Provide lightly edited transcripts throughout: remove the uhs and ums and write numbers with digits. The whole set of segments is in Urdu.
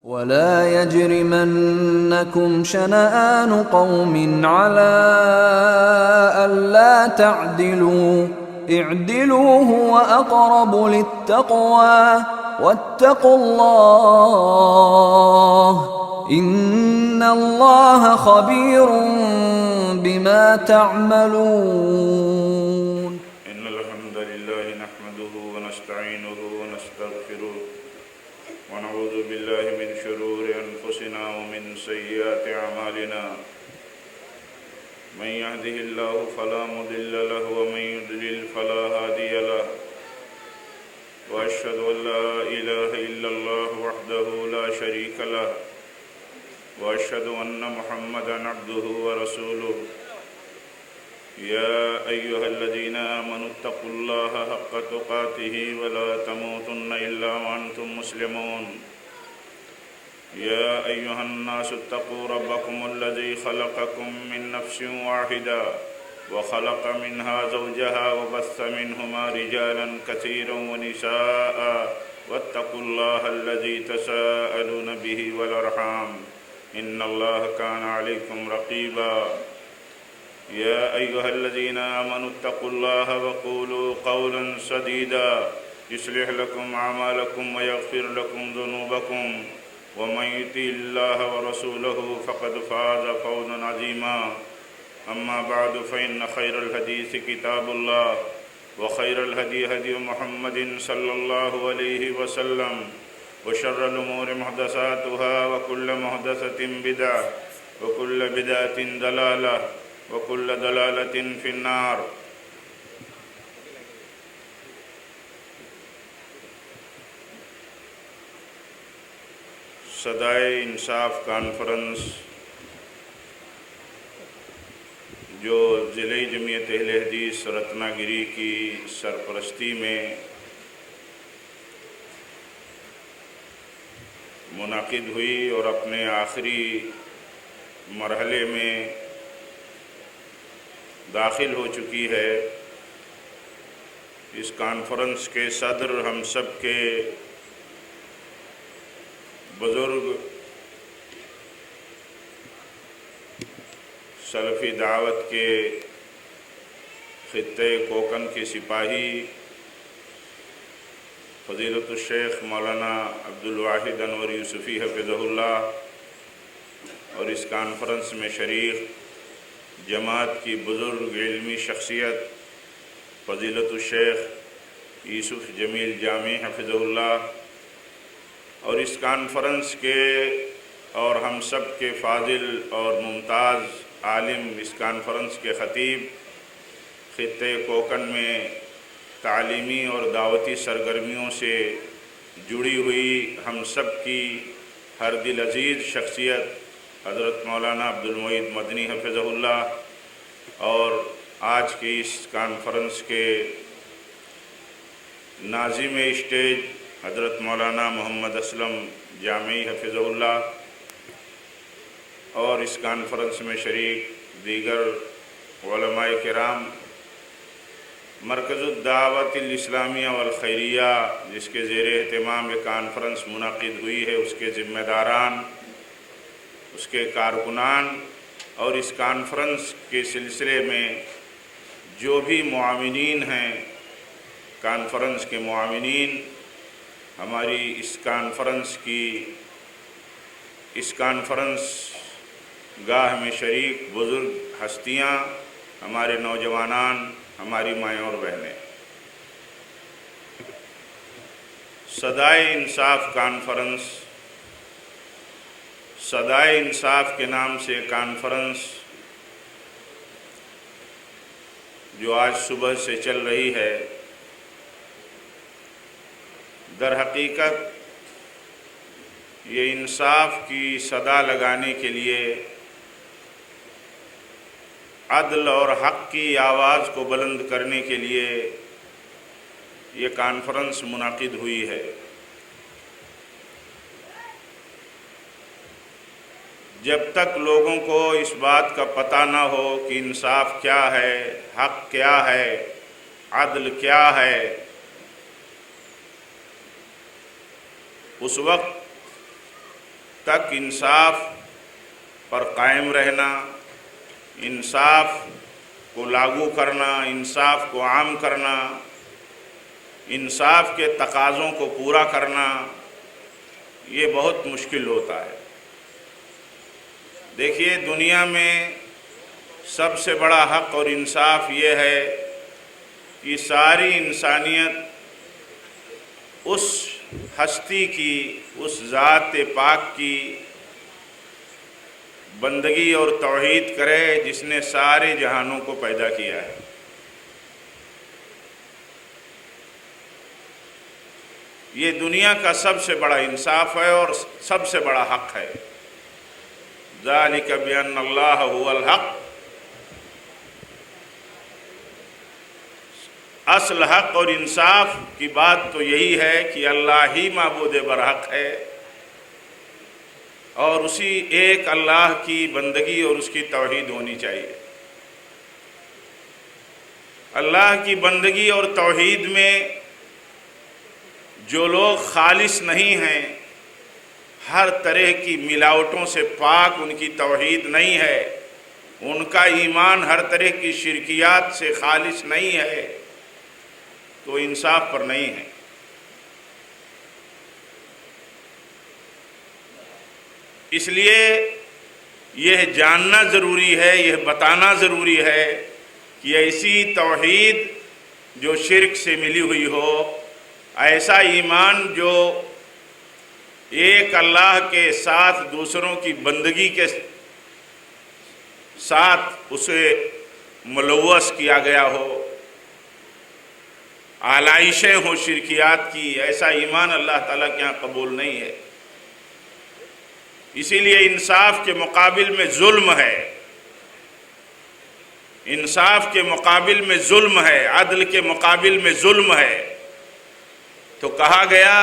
ولا يجرمنكم شنآن قوم على ألا تعدلوا اعدلوا هو أقرب للتقوى واتقوا الله إن الله خبير بما تعملون. إن الحمد لله نحمده ونستعينه ونستغفره ونعوذ بالله من شرور أنفسنا ومن سيئات أعمالنا من يهده الله فلا مضل له ومن يضلل فلا هادي له وأشهد أن لا إله إلا الله وحده لا شريك له وأشهد أن محمدا عبده ورسوله. يا أيها الذين آمنوا اتقوا الله حق تقاته ولا تموتن إلا وأنتم مسلمون. يا أيها الناس اتقوا ربكم الذي خلقكم من نفس واحدة وخلق منها زوجها وبث منهما رجالا كثيرا ونساء واتقوا الله الذي تساءلون به والأرحام إن الله كان عليكم رقيبا. يا أيها الذين آمنوا اتقوا الله وقولوا قولا سديدا يصلح لكم أعمالكم ويغفر لكم ذنوبكم ومن يطع الله ورسوله فقد فاز فوزا عظيما. أما بعد فإن خير الحديث كتاب الله وخير الهدي هدي محمد صلى الله عليه وسلم وشر الأمور محدثاتها وكل محدثة بدعة وكل بدعة ضلالة وكل ضلالة في النار. صدائے انصاف کانفرنس جو ضلع جمعیت اہل حدیث رتنا گری کی سرپرستی میں منعقد ہوئی اور اپنے آخری مرحلے میں داخل ہو چکی ہے، اس کانفرنس کے صدر ہم سب کے بزرگ سلفی دعوت کے خطے کوکن کے سپاہی فضیلت الشیخ مولانا عبدالواحد انور یوسفی حفظہ اللہ اور اس کانفرنس میں شریک جماعت کی بزرگ علمی شخصیت فضیلت الشیخ یوسف جمیل جامی حفظہ اللہ اور اس کانفرنس کے اور ہم سب کے فاضل اور ممتاز عالم، اس کانفرنس کے خطیب، خطے کوکن میں تعلیمی اور دعوتی سرگرمیوں سے جڑی ہوئی ہم سب کی ہر دل عزیز شخصیت حضرت مولانا عبدالمعید مدنی حفظہ اللہ اور آج کی اس کانفرنس کے ناظم اسٹیج حضرت مولانا محمد اسلم جامعی حفظہ اللہ اور اس کانفرنس میں شریک دیگر علماء کرام، مرکز الدعوت الاسلامیہ والخیریہ جس کے زیر اہتمام یہ کانفرنس منعقد ہوئی ہے، اس کے ذمہ داران، اس کے کارکنان اور اس کانفرنس کے سلسلے میں جو بھی معاونین ہیں، کانفرنس کے معاونین، ہماری اس کانفرنس گاہ میں شریک بزرگ ہستیاں، ہمارے نوجوانان، ہماری مائیں اور بہنیں، صدائے انصاف کانفرنس، صدائے انصاف کے نام سے کانفرنس جو آج صبح سے چل رہی ہے، در حقیقت یہ انصاف کی صدا لگانے کے لیے، عدل اور حق کی آواز کو بلند کرنے کے لیے یہ کانفرنس منعقد ہوئی ہے۔ جب تک لوگوں کو اس بات کا پتہ نہ ہو کہ انصاف کیا ہے، حق کیا ہے، عدل کیا ہے، اس وقت تک انصاف پر قائم رہنا، انصاف کو لاگو کرنا، انصاف کو عام کرنا، انصاف کے تقاضوں کو پورا کرنا، یہ بہت مشکل ہوتا ہے۔ دیکھیے، دنیا میں سب سے بڑا حق اور انصاف یہ ہے کہ ساری انسانیت اس ہستی کی، اس ذات پاک کی بندگی اور توحید کرے جس نے سارے جہانوں کو پیدا کیا ہے۔ یہ دنیا کا سب سے بڑا انصاف ہے اور سب سے بڑا حق ہے۔ ذالک بأن اللہ هو الحق، اصل حق اور انصاف کی بات تو یہی ہے کہ اللہ ہی معبود برحق ہے اور اسی ایک اللہ کی بندگی اور اس کی توحید ہونی چاہیے۔ اللہ کی بندگی اور توحید میں جو لوگ خالص نہیں ہیں، ہر طرح کی ملاوٹوں سے پاک ان کی توحید نہیں ہے، ان کا ایمان ہر طرح کی شرکیات سے خالص نہیں ہے، تو انصاف پر نہیں ہے۔ اس لیے یہ جاننا ضروری ہے، یہ بتانا ضروری ہے کہ ایسی توحید جو شرک سے ملی ہوئی ہو، ایسا ایمان جو ایک اللہ کے ساتھ دوسروں کی بندگی کے ساتھ اسے ملوث کیا گیا ہو، آلائشیں ہوں شرکیات کی، ایسا ایمان اللہ تعالیٰ کے یہاں قبول نہیں ہے۔ اسی لیے انصاف کے مقابل میں ظلم ہے، انصاف کے مقابل میں ظلم ہے، عدل کے مقابل میں ظلم ہے۔ تو کہا گیا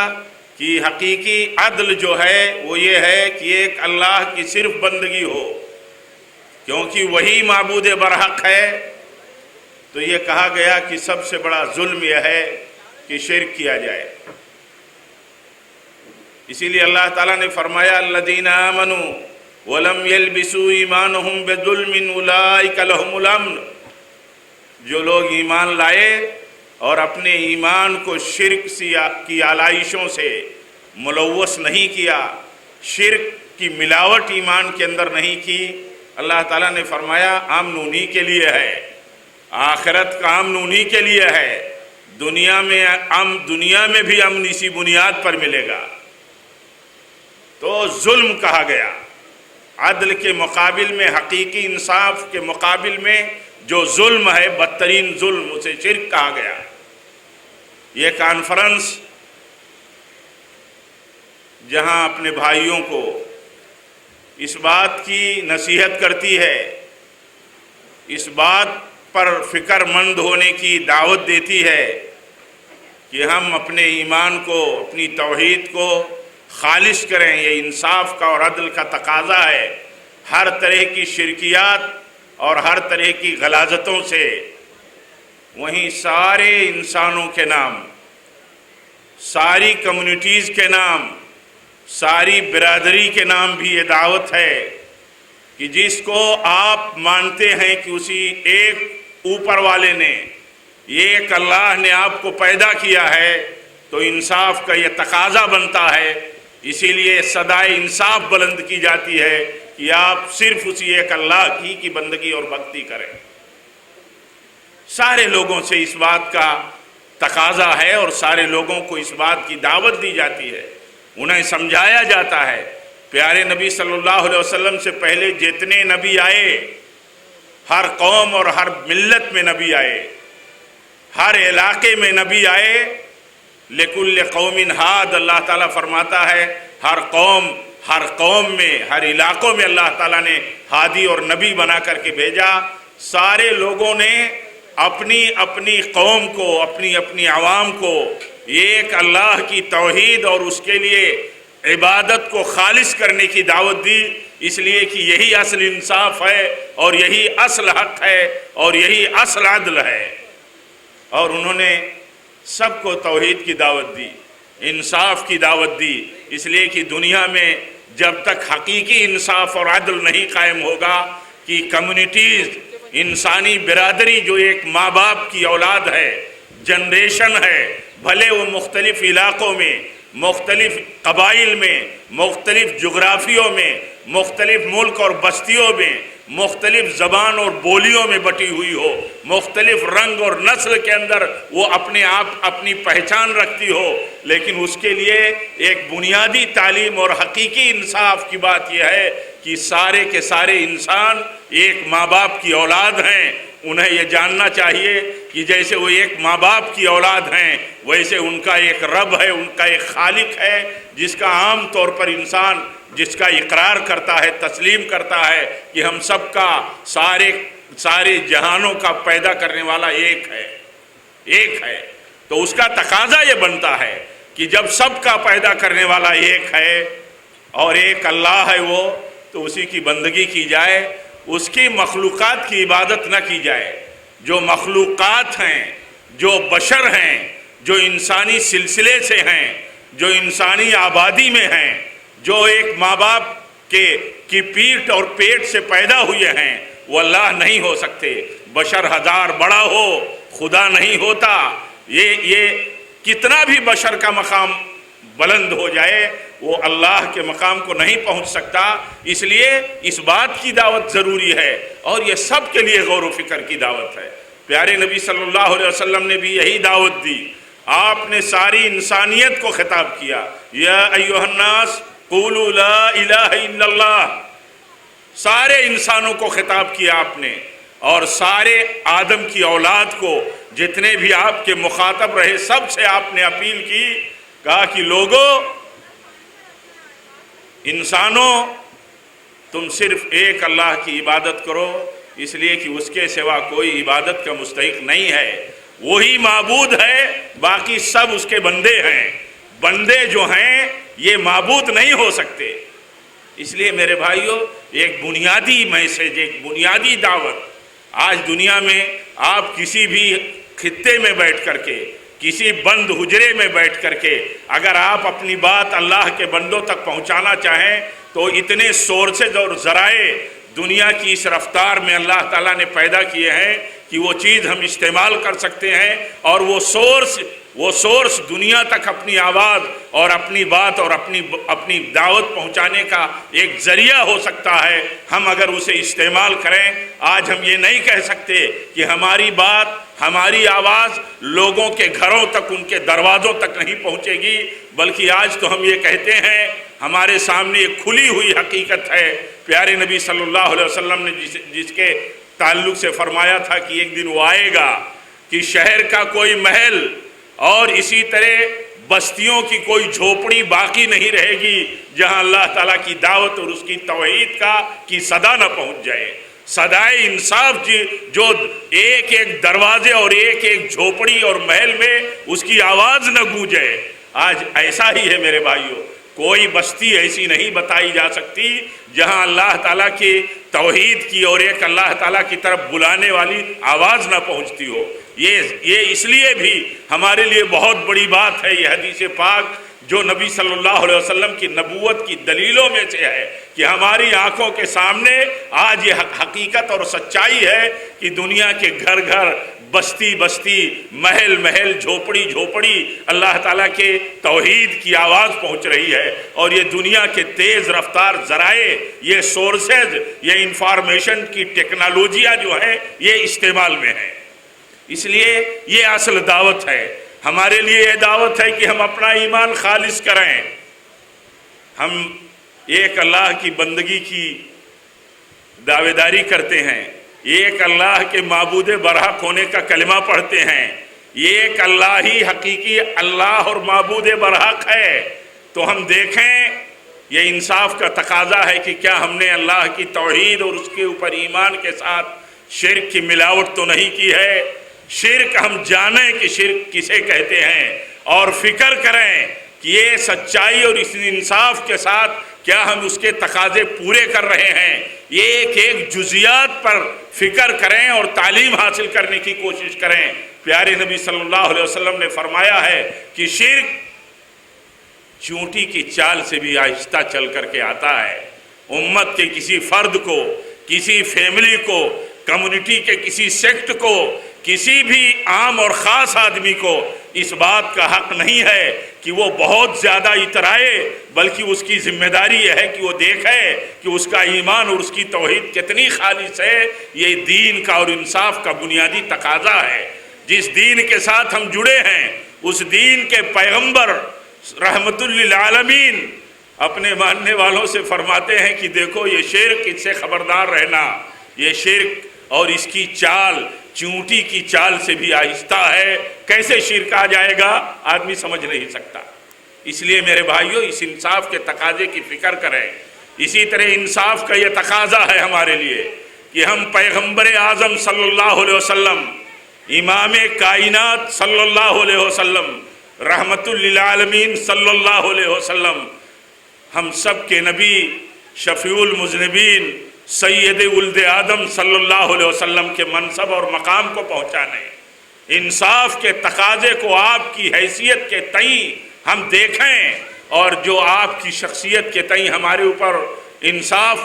کہ حقیقی عدل جو ہے وہ یہ ہے کہ ایک اللہ کی صرف بندگی ہو، کیونکہ وہی معبود برحق ہے۔ تو یہ کہا گیا کہ سب سے بڑا ظلم یہ ہے کہ شرک کیا جائے۔ اسی لیے اللہ تعالیٰ نے فرمایا الذین آمنوا ولم یلبسوا ایمانہم بظلم اولئک لہم الامن، جو لوگ ایمان لائے اور اپنے ایمان کو شرک کی آلائشوں سے ملوث نہیں کیا، شرک کی ملاوٹ ایمان کے اندر نہیں کی، اللہ تعالیٰ نے فرمایا امن انہی کے لیے ہے، آخرت کا امن انہی کے لیے ہے، دنیا میں بھی امن اسی بنیاد پر ملے گا۔ تو ظلم کہا گیا، عدل کے مقابل میں، حقیقی انصاف کے مقابل میں جو ظلم ہے، بدترین ظلم، اسے شرک کہا گیا۔ یہ کانفرنس جہاں اپنے بھائیوں کو اس بات کی نصیحت کرتی ہے، اس بات پر فکر مند ہونے کی دعوت دیتی ہے کہ ہم اپنے ایمان کو، اپنی توحید کو خالص کریں، یہ انصاف کا اور عدل کا تقاضا ہے۔ ہر طرح کی شرکیات اور ہر طرح کی غلاظتوں سے، وہیں سارے انسانوں کے نام، ساری کمیونٹیز کے نام، ساری برادری کے نام بھی یہ دعوت ہے کہ جس کو آپ مانتے ہیں کہ اسی ایک اوپر والے نے، ایک اللہ نے آپ کو پیدا کیا ہے، تو انصاف کا یہ تقاضا بنتا ہے۔ اسی لیے صدائے انصاف بلند کی جاتی ہے کہ آپ صرف اسی ایک اللہ کی بندگی اور بھکتی کریں۔ سارے لوگوں سے اس بات کا تقاضا ہے اور سارے لوگوں کو اس بات کی دعوت دی جاتی ہے، انہیں سمجھایا جاتا ہے۔ پیارے نبی صلی اللہ علیہ وسلم سے پہلے جتنے نبی آئے، ہر قوم اور ہر ملت میں نبی آئے، ہر علاقے میں نبی آئے، لِكُلِّ قَوْمٍ ہاد، اللہ تعالیٰ فرماتا ہے ہر قوم میں، ہر علاقوں میں اللہ تعالیٰ نے ہادی اور نبی بنا کر کے بھیجا۔ سارے لوگوں نے اپنی اپنی قوم کو، اپنی اپنی عوام کو ایک اللہ کی توحید اور اس کے لیے عبادت کو خالص کرنے کی دعوت دی، اس لیے کہ یہی اصل انصاف ہے اور یہی اصل حق ہے اور یہی اصل عدل ہے۔ اور انہوں نے سب کو توحید کی دعوت دی، انصاف کی دعوت دی، اس لیے کہ دنیا میں جب تک حقیقی انصاف اور عدل نہیں قائم ہوگا کہ کمیونٹیز، انسانی برادری جو ایک ماں باپ کی اولاد ہے، جنریشن ہے، بھلے وہ مختلف علاقوں میں، مختلف قبائل میں، مختلف جغرافیوں میں، مختلف ملک اور بستیوں میں، مختلف زبان اور بولیوں میں بٹی ہوئی ہو، مختلف رنگ اور نسل کے اندر وہ اپنے آپ اپنی پہچان رکھتی ہو، لیکن اس کے لیے ایک بنیادی تعلیم اور حقیقی انصاف کی بات یہ ہے کہ سارے کے سارے انسان ایک ماں باپ کی اولاد ہیں۔ انہیں یہ جاننا چاہیے کہ جیسے وہ ایک ماں باپ کی اولاد ہیں، ویسے ان کا ایک رب ہے، ان کا ایک خالق ہے، جس کا عام طور پر انسان جس کا اقرار کرتا ہے، تسلیم کرتا ہے کہ ہم سب کا سارے جہانوں کا پیدا کرنے والا ایک ہے۔ تو اس کا تقاضا یہ بنتا ہے کہ جب سب کا پیدا کرنے والا ایک ہے اور ایک اللہ ہے وہ، تو اسی کی بندگی کی جائے، اس کی مخلوقات کی عبادت نہ کی جائے۔ جو مخلوقات ہیں، جو بشر ہیں، جو انسانی سلسلے سے ہیں، جو انسانی آبادی میں ہیں، جو ایک ماں باپ کی پیٹھ اور پیٹ سے پیدا ہوئے ہیں، وہ اللہ نہیں ہو سکتے۔ بشر ہزار بڑا ہو، خدا نہیں ہوتا۔ یہ کتنا بھی بشر کا مقام بلند ہو جائے، وہ اللہ کے مقام کو نہیں پہنچ سکتا۔ اس لیے اس بات کی دعوت ضروری ہے، اور یہ سب کے لیے غور و فکر کی دعوت ہے۔ پیارے نبی صلی اللہ علیہ وسلم نے بھی یہی دعوت دی۔ آپ نے ساری انسانیت کو خطاب کیا، یا ایھا الناس قولوا لا الہ الا اللہ۔ سارے انسانوں کو خطاب کیا آپ نے، اور سارے آدم کی اولاد کو، جتنے بھی آپ کے مخاطب رہے، سب سے آپ نے اپیل کی، کہا کہ لوگوں، انسانوں، تم صرف ایک اللہ کی عبادت کرو، اس لیے کہ اس کے سوا کوئی عبادت کا مستحق نہیں ہے۔ وہی معبود ہے، باقی سب اس کے بندے ہیں۔ بندے جو ہیں یہ معبود نہیں ہو سکتے۔ اس لیے میرے بھائیوں، ایک بنیادی میسج، ایک بنیادی دعوت آج دنیا میں، آپ کسی بھی خطے میں بیٹھ کر کے، کسی بند حجرے میں بیٹھ کر کے اگر آپ اپنی بات اللہ کے بندوں تک پہنچانا چاہیں، تو اتنے سورسز اور ذرائع دنیا کی اس رفتار میں اللہ تعالیٰ نے پیدا کیے ہیں کہ وہ چیز ہم استعمال کر سکتے ہیں، اور وہ سورس دنیا تک اپنی آواز اور اپنی بات اور اپنی دعوت پہنچانے کا ایک ذریعہ ہو سکتا ہے۔ ہم اگر اسے استعمال کریں، آج ہم یہ نہیں کہہ سکتے کہ ہماری بات، ہماری آواز لوگوں کے گھروں تک، ان کے دروازوں تک نہیں پہنچے گی، بلکہ آج تو ہم یہ کہتے ہیں، ہمارے سامنے ایک کھلی ہوئی حقیقت ہے۔ پیارے نبی صلی اللہ علیہ وسلم نے جس کے تعلق سے فرمایا تھا کہ ایک دن وہ آئے گا کہ شہر کا کوئی محل اور اسی طرح بستیوں کی کوئی جھوپڑی باقی نہیں رہے گی جہاں اللہ تعالیٰ کی دعوت اور اس کی توحید کی صدا نہ پہنچ جائے۔ صدائے انصاف جو ایک ایک دروازے اور ایک ایک جھوپڑی اور محل میں اس کی آواز نہ گونجے۔ آج ایسا ہی ہے میرے بھائیوں، کوئی بستی ایسی نہیں بتائی جا سکتی جہاں اللہ تعالیٰ کی توحید کی اور ایک اللہ تعالیٰ کی طرف بلانے والی آواز نہ پہنچتی ہو۔ یہ اس لیے بھی ہمارے لیے بہت بڑی بات ہے، یہ حدیث پاک جو نبی صلی اللہ علیہ وسلم کی نبوت کی دلیلوں میں سے ہے کہ ہماری آنکھوں کے سامنے آج یہ حقیقت اور سچائی ہے کہ دنیا کے گھر گھر، بستی بستی، محل محل، جھوپڑی جھوپڑی اللہ تعالیٰ کے توحید کی آواز پہنچ رہی ہے، اور یہ دنیا کے تیز رفتار ذرائع، یہ سورسز، یہ انفارمیشن کی ٹیکنالوجیاں جو ہیں یہ استعمال میں ہیں۔ اس لیے یہ اصل دعوت ہے ہمارے لیے۔ یہ دعوت ہے کہ ہم اپنا ایمان خالص کریں، ہم ایک اللہ کی بندگی کی دعوے داری کرتے ہیں، ایک اللہ کے معبود برحق ہونے کا کلمہ پڑھتے ہیں، ایک اللہ ہی حقیقی اللہ اور معبود برحق ہے۔ تو ہم دیکھیں، یہ انصاف کا تقاضا ہے کہ کیا ہم نے اللہ کی توحید اور اس کے اوپر ایمان کے ساتھ شرک کی ملاوٹ تو نہیں کی ہے۔ شرک ہم جانیں کہ شرک کسے کہتے ہیں، اور فکر کریں کہ یہ سچائی اور اس انصاف کے ساتھ کیا ہم اس کے تقاضے پورے کر رہے ہیں۔ یہ ایک ایک جزیات پر فکر کریں اور تعلیم حاصل کرنے کی کوشش کریں۔ پیارے نبی صلی اللہ علیہ وسلم نے فرمایا ہے کہ چونٹی کی چال سے بھی آہستہ چل کر کے آتا ہے۔ امت کے کسی فرد کو، کسی فیملی کو، کمیونٹی کے کسی سیکٹ کو، کسی بھی عام اور خاص آدمی کو اس بات کا حق نہیں ہے کہ وہ بہت زیادہ اترائے، بلکہ اس کی ذمہ داری یہ ہے کہ وہ دیکھے کہ اس کا ایمان اور اس کی توحید کتنی خالص ہے۔ یہ دین کا اور انصاف کا بنیادی تقاضا ہے۔ جس دین کے ساتھ ہم جڑے ہیں، اس دین کے پیغمبر رحمت للعالمین اپنے ماننے والوں سے فرماتے ہیں کہ دیکھو یہ شرک، اس سے خبردار رہنا، یہ شرک اور اس کی چال چونٹی کی چال سے بھی آہستہ ہے۔ کیسے شرک آ جائے گا آدمی سمجھ نہیں سکتا۔ اس لیے میرے بھائیوں اس انصاف کے تقاضے کی فکر کریں۔ اسی طرح انصاف کا یہ تقاضا ہے ہمارے لیے کہ ہم پیغمبر اعظم صلی اللہ علیہ وسلم، امام کائنات صلی اللہ علیہ وسلم، رحمت للعالمین صلی اللہ علیہ وسلم، ہم سب کے نبی، شفیع المذنبین، سید ولد آدم صلی اللہ علیہ وسلم کے منصب اور مقام کو پہنچانے، انصاف کے تقاضے کو آپ کی حیثیت کے تئیں ہم دیکھیں، اور جو آپ کی شخصیت کے تئیں ہمارے اوپر انصاف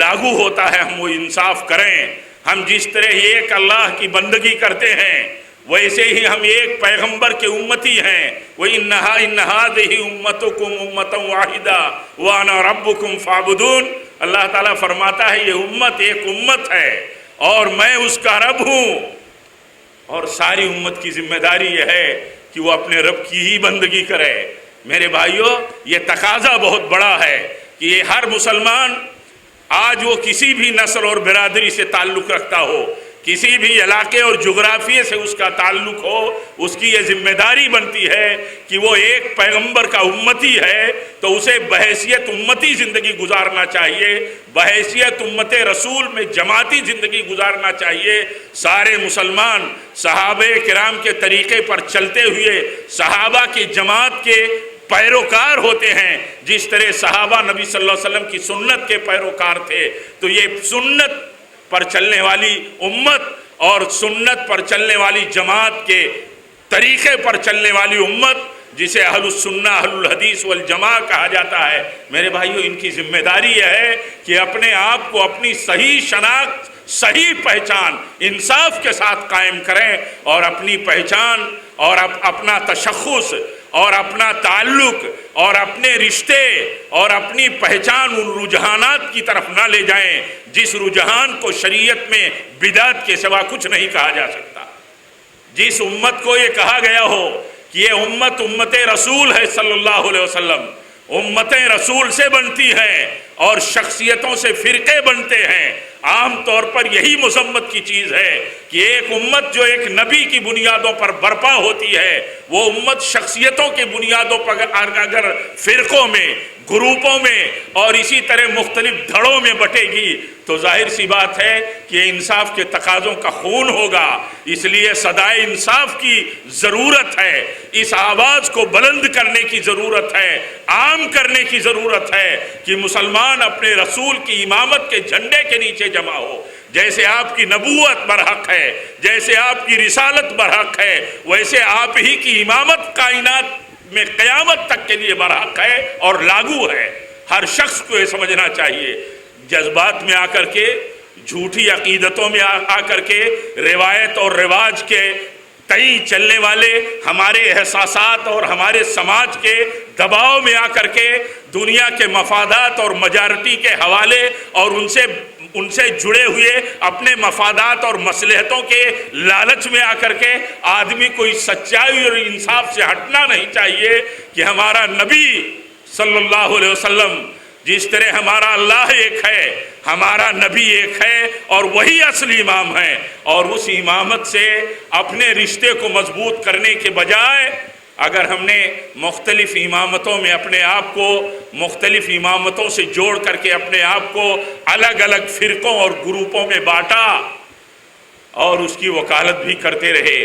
لاگو ہوتا ہے ہم وہ انصاف کریں۔ ہم جس طرح ایک اللہ کی بندگی کرتے ہیں ویسے ہی ہم ایک پیغمبر کے امتی ہیں۔ وَإِنَّ هَٰذِهِ أُمَّتُكُمْ أُمَّةً وَاحِدَةً وَأَنَا رَبُّكُمْ فَاعْبُدُونِ۔ اللہ تعالیٰ فرماتا ہے یہ امت ایک امت ہے اور میں اس کا رب ہوں، اور ساری امت کی ذمہ داری یہ ہے کہ وہ اپنے رب کی ہی بندگی کرے۔ میرے بھائیوں یہ تقاضا بہت بڑا ہے کہ یہ ہر مسلمان، آج وہ کسی بھی نسل اور برادری سے تعلق رکھتا ہو، کسی بھی علاقے اور جغرافیے سے اس کا تعلق ہو، اس کی یہ ذمہ داری بنتی ہے کہ وہ ایک پیغمبر کا امتی ہے تو اسے بحیثیت امتی زندگی گزارنا چاہیے، بحیثیت امت رسول میں جماعتی زندگی گزارنا چاہیے۔ سارے مسلمان صحابہ کرام کے طریقے پر چلتے ہوئے صحابہ کی جماعت کے پیروکار ہوتے ہیں، جس طرح صحابہ نبی صلی اللہ علیہ وسلم کی سنت کے پیروکار تھے۔ تو یہ سنت پر چلنے والی امت اور سنت پر چلنے والی جماعت کے طریقے پر چلنے والی امت، جسے اہل السنہ اہل الحدیث والجماع کہا جاتا ہے، میرے بھائیوں ان کی ذمہ داری یہ ہے کہ اپنے آپ کو اپنی صحیح شناخت، صحیح پہچان انصاف کے ساتھ قائم کریں، اور اپنی پہچان اور اپنا تشخص اور اپنا تعلق اور اپنے رشتے اور اپنی پہچان ان رجحانات کی طرف نہ لے جائیں جس رجحان کو شریعت میں بدعت کے سوا کچھ نہیں کہا جا سکتا۔ جس امت کو یہ کہا گیا ہو کہ یہ امت امت رسول ہے صلی اللہ علیہ وسلم، امتیں رسول سے بنتی ہیں اور شخصیتوں سے فرقے بنتے ہیں، عام طور پر یہی مذمت کی چیز ہے کہ ایک امت جو ایک نبی کی بنیادوں پر برپا ہوتی ہے، وہ امت شخصیتوں کی بنیادوں پر اگر فرقوں میں، گروپوں میں اور اسی طرح مختلف دھڑوں میں بٹے گی تو ظاہر سی بات ہے کہ انصاف کے تقاضوں کا خون ہوگا۔ اس لیے صدائے انصاف کی ضرورت ہے، اس آواز کو بلند کرنے کی ضرورت ہے، عام کرنے کی ضرورت ہے کہ مسلمان اپنے رسول کی امامت کے جھنڈے کے نیچے جمع ہو۔ جیسے آپ کی نبوت برحق ہے، جیسے آپ کی رسالت برحق ہے، ویسے آپ ہی کی امامت کائنات میں قیامت تک کے لیے برحق ہے اور لاگو ہے۔ ہر شخص کو یہ سمجھنا چاہیے، جذبات میں آ کر کے، جھوٹی عقیدتوں میں آ کر کے، روایت اور رواج کے تئیں چلنے والے ہمارے احساسات اور ہمارے سماج کے دباؤ میں آ کر کے، دنیا کے مفادات اور میجارٹی کے حوالے اور ان سے جڑے ہوئے اپنے مفادات اور مصلحتوں کے لالچ میں آ کر کے آدمی کو اس سچائی اور انصاف سے ہٹنا نہیں چاہیے کہ ہمارا نبی صلی اللہ علیہ وسلم جس طرح ہمارا اللہ ایک ہے، ہمارا نبی ایک ہے اور وہی اصلی امام ہے، اور اس امامت سے اپنے رشتے کو مضبوط کرنے کے بجائے اگر ہم نے مختلف امامتوں میں اپنے آپ کو مختلف امامتوں سے جوڑ کر کے اپنے آپ کو الگ الگ فرقوں اور گروپوں میں بانٹا اور اس کی وکالت بھی کرتے رہے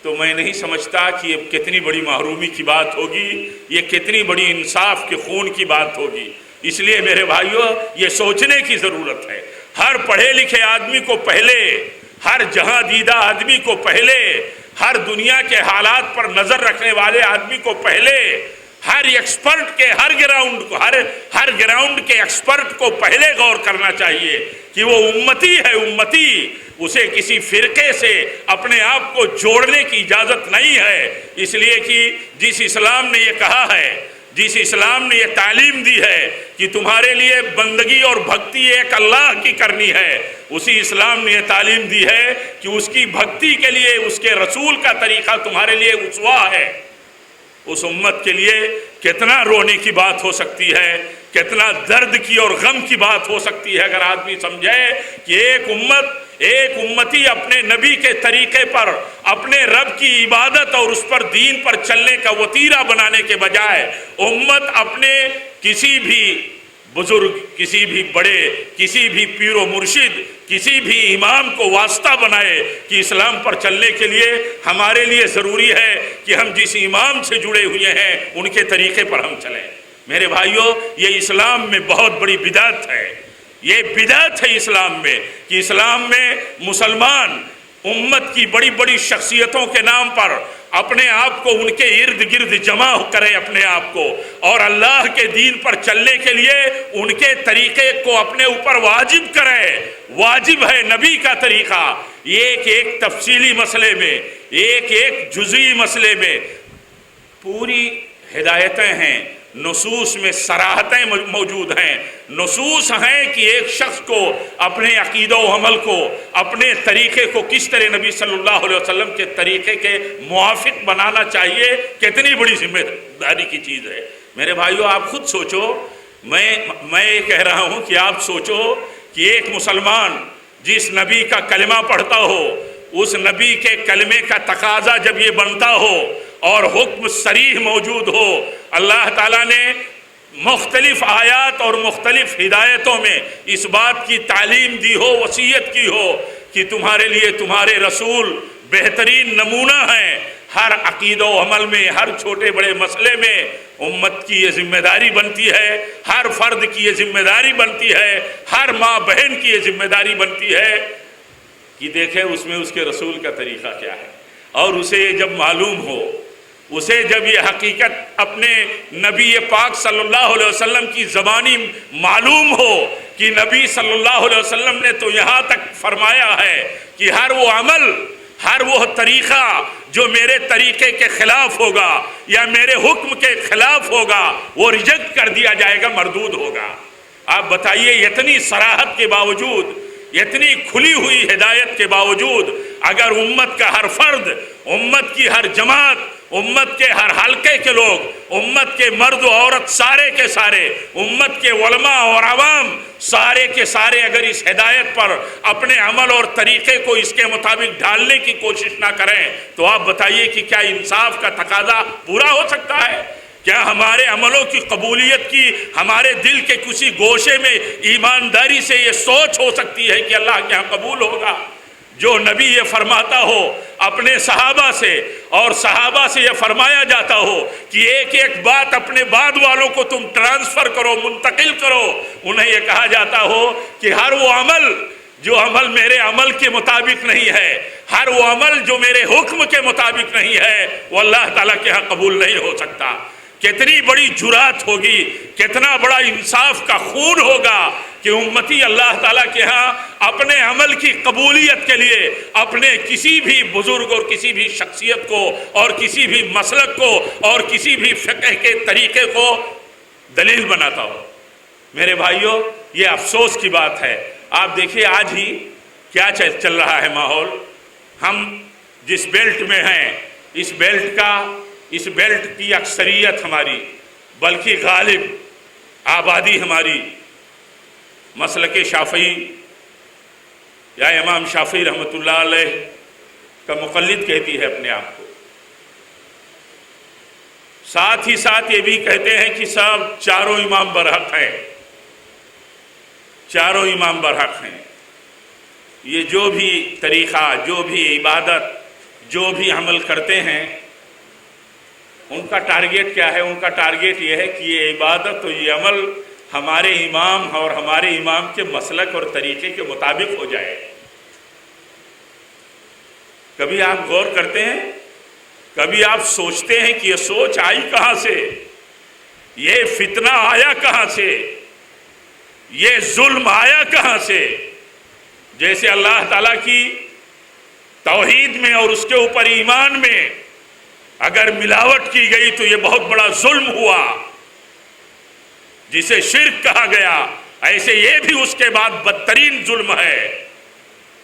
تو میں نہیں سمجھتا کہ یہ کتنی بڑی محرومی کی بات ہوگی، یہ کتنی بڑی انصاف کے خون کی بات ہوگی۔ اس لیے میرے بھائیوں یہ سوچنے کی ضرورت ہے، ہر پڑھے لکھے آدمی کو پہلے، ہر جہاں دیدہ آدمی کو پہلے، ہر دنیا کے حالات پر نظر رکھنے والے آدمی کو پہلے، ہر ایکسپرٹ کے ہر گراؤنڈ کے ایکسپرٹ کو پہلے غور کرنا چاہیے کہ وہ امتی ہے، امتی، اسے کسی فرقے سے اپنے آپ کو جوڑنے کی اجازت نہیں ہے۔ اس لیے کہ جس اسلام نے یہ کہا ہے، جس اسلام نے یہ تعلیم دی ہے کہ تمہارے لیے بندگی اور بھکتی ایک اللہ کی کرنی ہے، اسی اسلام نے یہ تعلیم دی ہے کہ اس کی بھکتی کے لیے اس کے رسول کا طریقہ تمہارے لیے اسوہ ہے۔ اس امت کے لیے کتنا رونے کی بات ہو سکتی ہے، کتنا درد کی اور غم کی بات ہو سکتی ہے اگر آدمی سمجھے کہ ایک امتی اپنے نبی کے طریقے پر اپنے رب کی عبادت اور اس پر دین پر چلنے کا وتیرہ بنانے کے بجائے امت اپنے کسی بھی بزرگ، کسی بھی بڑے، کسی بھی پیر و مرشد، کسی بھی امام کو واسطہ بنائے کہ اسلام پر چلنے کے لیے ہمارے لیے ضروری ہے کہ ہم جس امام سے جڑے ہوئے ہیں ان کے طریقے پر ہم چلیں۔ میرے بھائیوں، یہ اسلام میں بہت بڑی بدعت ہے، یہ بدعت ہے اسلام میں کہ اسلام میں مسلمان امت کی بڑی بڑی شخصیتوں کے نام پر اپنے آپ کو ان کے ارد گرد جمع کرے اپنے آپ کو، اور اللہ کے دین پر چلنے کے لیے ان کے طریقے کو اپنے اوپر واجب کرے۔ واجب ہے نبی کا طریقہ، ایک ایک تفصیلی مسئلے میں، ایک ایک جزئی مسئلے میں پوری ہدایتیں ہیں، نصوص میں صراحتیں موجود ہیں، نصوص ہیں کہ ایک شخص کو اپنے عقیدہ و عمل کو، اپنے طریقے کو کس طرح نبی صلی اللہ علیہ وسلم کے طریقے کے موافق بنانا چاہیے۔ کتنی بڑی ذمہ داری کی چیز ہے میرے بھائیوں۔ آپ خود سوچو، میں یہ کہہ رہا ہوں کہ آپ سوچو کہ ایک مسلمان جس نبی کا کلمہ پڑھتا ہو، اس نبی کے کلمے کا تقاضا جب یہ بنتا ہو اور حکم صریح موجود ہو، اللہ تعالیٰ نے مختلف آیات اور مختلف ہدایتوں میں اس بات کی تعلیم دی ہو، وصیت کی ہو کہ تمہارے لیے تمہارے رسول بہترین نمونہ ہیں، ہر عقیدہ و عمل میں، ہر چھوٹے بڑے مسئلے میں امت کی یہ ذمہ داری بنتی ہے، ہر فرد کی یہ ذمہ داری بنتی ہے، ہر ماں بہن کی یہ ذمہ داری بنتی ہے کہ دیکھیں اس میں اس کے رسول کا طریقہ کیا ہے، اور اسے جب معلوم ہو، اسے جب یہ حقیقت اپنے نبی پاک صلی اللہ علیہ وسلم کی زبانی معلوم ہو کہ نبی صلی اللہ علیہ وسلم نے تو یہاں تک فرمایا ہے کہ ہر وہ عمل، ہر وہ طریقہ جو میرے طریقے کے خلاف ہوگا یا میرے حکم کے خلاف ہوگا وہ ریجیکٹ کر دیا جائے گا، مردود ہوگا۔ آپ بتائیے، اتنی صراحت کے باوجود، اتنی کھلی ہوئی ہدایت کے باوجود اگر امت کا ہر فرد، امت کی ہر جماعت، امت کے ہر حلقے کے لوگ، امت کے مرد و عورت سارے کے سارے، امت کے علماء اور عوام سارے کے سارے اگر اس ہدایت پر اپنے عمل اور طریقے کو اس کے مطابق ڈالنے کی کوشش نہ کریں تو آپ بتائیے کہ کیا انصاف کا تقاضا پورا ہو سکتا ہے؟ کیا ہمارے عملوں کی قبولیت کی ہمارے دل کے کسی گوشے میں ایمانداری سے یہ سوچ ہو سکتی ہے کہ اللہ کے یہاں قبول ہوگا؟ جو نبی یہ فرماتا ہو اپنے صحابہ سے، اور صحابہ سے یہ فرمایا جاتا ہو کہ ایک ایک بات اپنے بعد والوں کو تم ٹرانسفر کرو، منتقل کرو، انہیں یہ کہا جاتا ہو کہ ہر وہ عمل جو عمل میرے عمل کے مطابق نہیں ہے، ہر وہ عمل جو میرے حکم کے مطابق نہیں ہے، وہ اللہ تعالیٰ کے ہاں قبول نہیں ہو سکتا۔ کتنی بڑی جرات ہوگی، کتنا بڑا انصاف کا خون ہوگا کہ امتی اللہ تعالیٰ کے ہاں اپنے عمل کی قبولیت کے لیے اپنے کسی بھی بزرگ اور کسی بھی شخصیت کو اور کسی بھی مسلک کو اور کسی بھی فقہ کے طریقے کو دلیل بناتا ہو۔ میرے بھائیوں، یہ افسوس کی بات ہے۔ آپ دیکھیے آج ہی کیا چل رہا ہے ماحول۔ ہم جس بیلٹ میں ہیں، اس بیلٹ کی اکثریت ہماری، بلکہ غالب آبادی ہماری مسلک شافعی یا امام شافعی رحمۃ اللہ علیہ کا مقلد کہتی ہے اپنے آپ کو۔ ساتھ ہی ساتھ یہ بھی کہتے ہیں کہ سب چاروں امام برحق ہیں، چاروں امام برحق ہیں۔ یہ جو بھی طریقہ، جو بھی عبادت، جو بھی عمل کرتے ہیں، ان کا ٹارگیٹ کیا ہے؟ ان کا ٹارگیٹ یہ ہے کہ یہ عبادت اور یہ عمل ہمارے امام اور ہمارے امام کے مسلک اور طریقے کے مطابق ہو جائے۔ کبھی آپ غور کرتے ہیں، کبھی آپ سوچتے ہیں کہ یہ سوچ آئی کہاں سے؟ یہ فتنہ آیا کہاں سے، یہ ظلم آیا کہاں سے؟ جیسے اللہ تعالیٰ کی توحید میں اور اس کے اوپر ایمان میں اگر ملاوٹ کی گئی تو یہ بہت بڑا ظلم ہوا، جسے شرک کہا گیا، ایسے یہ بھی اس کے بعد بدترین ظلم ہے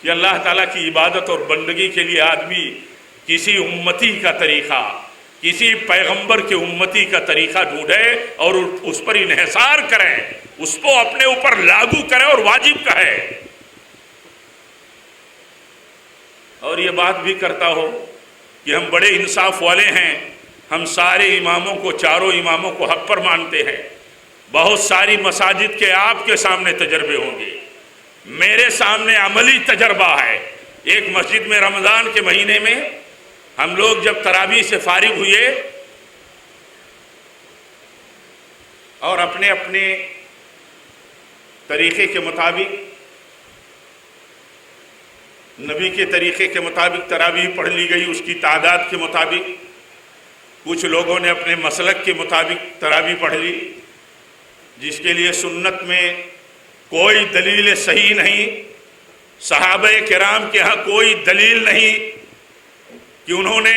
کہ اللہ تعالیٰ کی عبادت اور بندگی کے لیے آدمی کسی امتی کا طریقہ، کسی پیغمبر کے امتی کا طریقہ ڈھونڈے اور اس پر انحصار کریں، اس کو اپنے اوپر لاگو کرے اور واجب کہے، اور یہ بات بھی کرتا ہو کہ ہم بڑے انصاف والے ہیں، ہم سارے اماموں کو، چاروں اماموں کو حق پر مانتے ہیں۔ بہت ساری مساجد کے آپ کے سامنے تجربے ہوں گے، میرے سامنے عملی تجربہ ہے۔ ایک مسجد میں رمضان کے مہینے میں ہم لوگ جب تراویح سے فارغ ہوئے اور اپنے اپنے طریقے کے مطابق، نبی کے طریقے کے مطابق تراویح پڑھ لی گئی، اس کی تعداد کے مطابق، کچھ لوگوں نے اپنے مسلک کے مطابق تراویح پڑھ لی، جس کے لیے سنت میں کوئی دلیل صحیح نہیں، صحابہ کرام کے ہاں کوئی دلیل نہیں کہ انہوں نے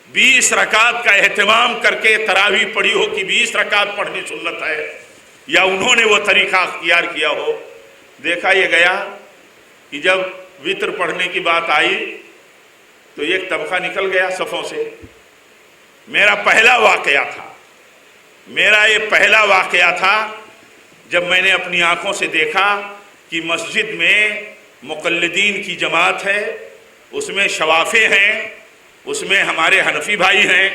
20 رکعت کا اہتمام کر کے تراویح پڑھی ہو کہ 20 رکعت پڑھنی سنت ہے، یا انہوں نے وہ طریقہ اختیار کیا ہو۔ دیکھا یہ گیا کہ جب وتر پڑھنے کی بات آئی تو ایک طبقہ نکل گیا صفوں سے۔ میرا یہ پہلا واقعہ تھا جب میں نے اپنی آنکھوں سے دیکھا کہ مسجد میں مقلدین کی جماعت ہے، اس میں شوافے ہیں، اس میں ہمارے حنفی بھائی ہیں،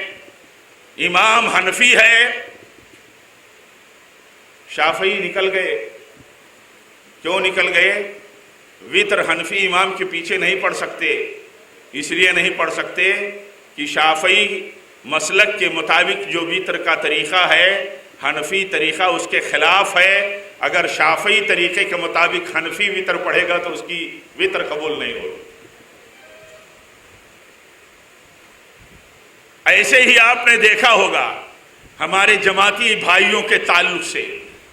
امام حنفی ہے، شافعی نکل گئے۔ کیوں نکل گئے؟ وتر حنفی امام کے پیچھے نہیں پڑھ سکتے، اس لیے نہیں پڑھ سکتے کہ شافعی مسلک کے مطابق جو وتر کا طریقہ ہے، حنفی طریقہ اس کے خلاف ہے۔ اگر شافعی طریقے کے مطابق حنفی وتر پڑھے گا تو اس کی وتر قبول نہیں ہوگی۔ ایسے ہی آپ نے دیکھا ہوگا ہمارے جماعتی بھائیوں کے تعلق سے،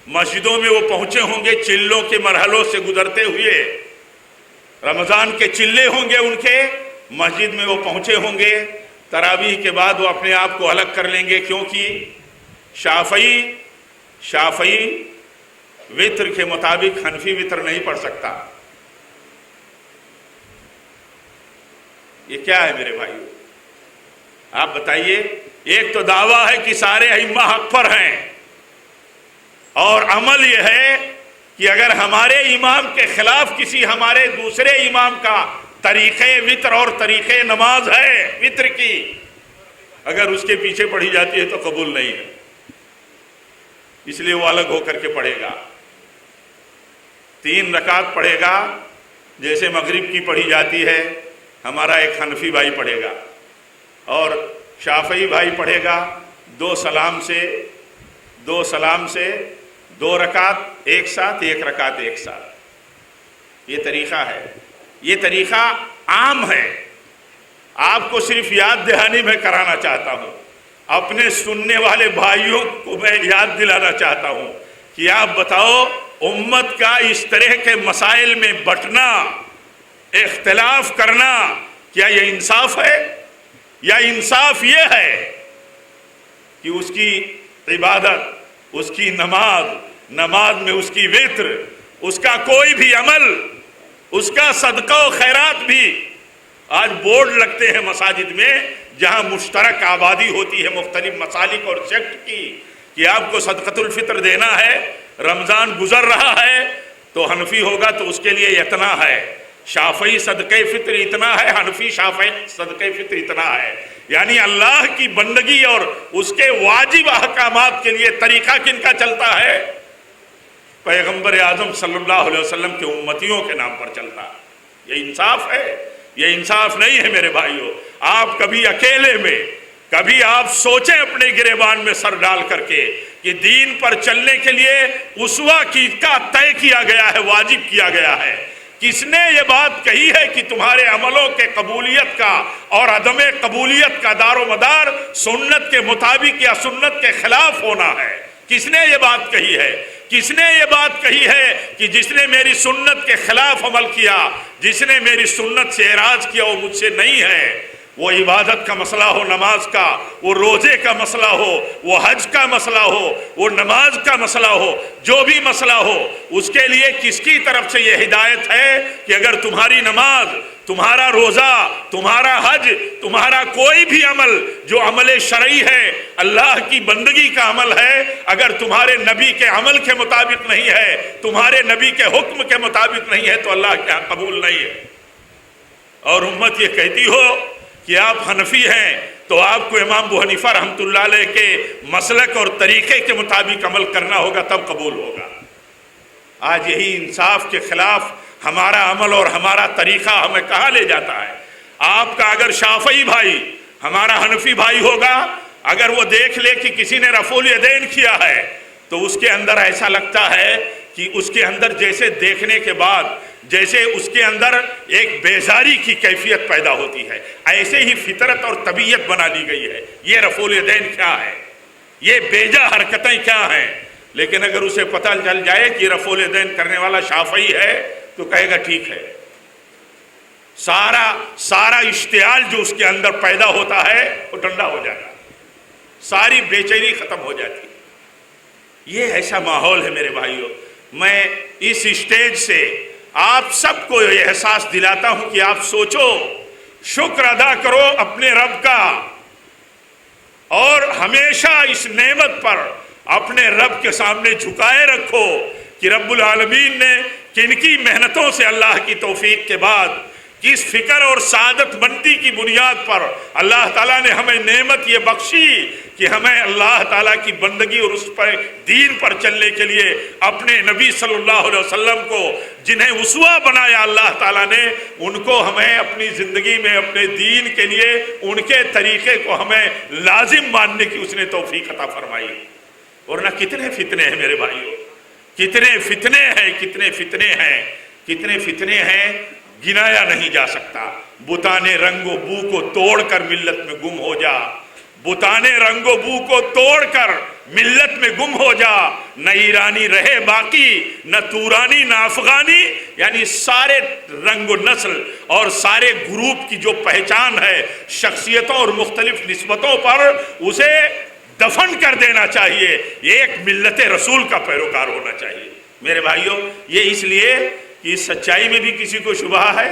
مسجدوں میں وہ پہنچے ہوں گے چلوں کے مرحلوں سے گزرتے ہوئے، رمضان کے چلے ہوں گے ان کے، مسجد میں وہ پہنچے ہوں گے، تراویح کے بعد وہ اپنے آپ کو الگ کر لیں گے، کیونکہ شافعی وتر کے مطابق حنفی وتر نہیں پڑھ سکتا۔ یہ کیا ہے میرے بھائیو؟ آپ بتائیے، ایک تو دعویٰ ہے کہ سارے ائمہ حق پر ہیں، اور عمل یہ ہے کہ اگر ہمارے امام کے خلاف کسی ہمارے دوسرے امام کا طریقے وتر اور طریقے نماز ہے وتر کی، اگر اس کے پیچھے پڑھی جاتی ہے تو قبول نہیں ہے، اس لیے وہ الگ ہو کر کے پڑھے گا۔ 3 رکعت پڑھے گا، جیسے مغرب کی پڑھی جاتی ہے، ہمارا ایک حنفی بھائی پڑھے گا اور شافعی بھائی پڑھے گا 2 سلام سے 2 رکعت ایک ساتھ، 1 رکعت ایک ساتھ۔ یہ طریقہ ہے، یہ طریقہ عام ہے۔ آپ کو صرف یاد دہانی میں کرانا چاہتا ہوں، اپنے سننے والے بھائیوں کو میں یاد دلانا چاہتا ہوں کہ آپ بتاؤ، امت کا اس طرح کے مسائل میں بٹنا، اختلاف کرنا، کیا یہ انصاف ہے؟ یا انصاف یہ ہے کہ اس کی عبادت، اس کی نماز میں اس کی وتر، اس کا کوئی بھی عمل، اس کا صدقہ و خیرات بھی، آج بورڈ لگتے ہیں مساجد میں جہاں مشترک آبادی ہوتی ہے مختلف مسالک اور سیکٹ کی کہ آپ کو صدقۃ الفطر دینا ہے، رمضان گزر رہا ہے تو حنفی ہوگا تو اس کے لیے اتنا ہے، شافعی صدقہ فطر اتنا ہے، حنفی شافعی صدقہ فطر اتنا ہے۔ یعنی اللہ کی بندگی اور اس کے واجب احکامات کے لیے طریقہ کن کا چلتا ہے؟ پیغمبر اعظم صلی اللہ علیہ وسلم کے امتیوں کے نام پر چلتا ہے۔ یہ انصاف ہے؟ یہ انصاف نہیں ہے میرے بھائیوں۔ آپ کبھی اکیلے میں، کبھی آپ سوچیں اپنے گریبان میں سر ڈال کر کے کہ دین پر چلنے کے لیے اسوہ کا طے کیا گیا ہے، واجب کیا گیا ہے کس نے یہ بات کہی ہے کہ تمہارے عملوں کے قبولیت کا اور عدم قبولیت کا دار و مدار سنت کے مطابق یا سنت کے خلاف ہونا ہے؟ کس نے یہ بات کہی ہے؟ کس نے یہ بات کہی ہے کہ جس نے میری سنت کے خلاف عمل کیا، جس نے میری سنت سے اعراض کیا وہ مجھ سے نہیں ہے؟ وہ عبادت کا مسئلہ ہو، نماز کا، وہ روزے کا مسئلہ ہو، وہ حج کا مسئلہ ہو، وہ نماز کا مسئلہ ہو، جو بھی مسئلہ ہو، اس کے لیے کس کی طرف سے یہ ہدایت ہے کہ اگر تمہاری نماز، تمہارا روزہ، تمہارا حج، تمہارا کوئی بھی عمل جو عمل شرعی ہے، اللہ کی بندگی کا عمل ہے، اگر تمہارے نبی کے عمل کے مطابق نہیں ہے، تمہارے نبی کے حکم کے مطابق نہیں ہے، تو اللہ کے ہاں قبول نہیں ہے۔ اور امت یہ کہتی ہو کہ آپ حنفی ہیں تو آپ کو امام ابو حنیفہ رحمۃ اللہ علیہ کے مسلک اور طریقے کے مطابق عمل کرنا ہوگا تب قبول ہوگا۔ آج یہی انصاف کے خلاف ہمارا عمل اور ہمارا طریقہ ہمیں کہاں لے جاتا ہے؟ آپ کا اگر شافعی بھائی ہمارا حنفی بھائی ہوگا، اگر وہ دیکھ لے کہ کسی نے رفع الیدین کیا ہے تو اس کے اندر ایسا لگتا ہے کہ اس کے اندر جیسے دیکھنے کے بعد جیسے اس کے اندر ایک بیزاری کی کیفیت پیدا ہوتی ہے، ایسے ہی فطرت اور طبیعت بنا لی گئی ہے۔ یہ رفع الیدین کیا ہے؟ یہ بیجا حرکتیں کیا ہیں؟ لیکن اگر اسے پتہ چل جائے کہ رفع الیدین کرنے والا شافعی ہے تو کہے گا ٹھیک ہے۔ سارا اشتعال جو اس کے اندر پیدا ہوتا ہے وہ ٹھنڈا ہو جاتا ہے، ساری بے چینی ختم ہو جاتی ہے۔ یہ ایسا ماحول ہے میرے بھائیوں۔ میں اس اسٹیج سے آپ سب کو یہ احساس دلاتا ہوں کہ آپ سوچو، شکر ادا کرو اپنے رب کا، اور ہمیشہ اس نعمت پر اپنے رب کے سامنے جھکائے رکھو کہ رب العالمین نے کن کی محنتوں سے اللہ کی توفیق کے بعد کس فکر اور سعادت مندی کی بنیاد پر اللہ تعالیٰ نے ہمیں نعمت یہ بخشی کہ ہمیں اللہ تعالیٰ کی بندگی اور اس پر دین پر چلنے کے لیے اپنے نبی صلی اللہ علیہ وسلم کو جنہیں اسوہ بنایا اللہ تعالیٰ نے، ان کو ہمیں اپنی زندگی میں اپنے دین کے لیے ان کے طریقے کو ہمیں لازم ماننے کی اس نے توفیق عطا فرمائی۔ ورنہ کتنے فتنے ہیں میرے بھائیوں، کتنے فتنے ہیں، کتنے فتنے ہیں، کتنے فتنے ہیں، گنایا نہیں جا سکتا۔ بتانے رنگ و بو کو توڑ کر ملت میں گم ہو جا، بتانے رنگ و بو کو توڑ کر ملت میں گم ہو جا، نہ ایرانی رہے باقی، نہ تورانی نہ افغانی، یعنی سارے رنگ و نسل اور سارے گروپ کی جو پہچان ہے شخصیتوں اور مختلف نسبتوں پر، اسے دفن کر دینا چاہیے۔ یہ ایک ملت رسول کا پیروکار ہونا چاہیے میرے بھائیوں۔ یہ اس لیے کہ اس سچائی میں بھی کسی کو شبہ ہے،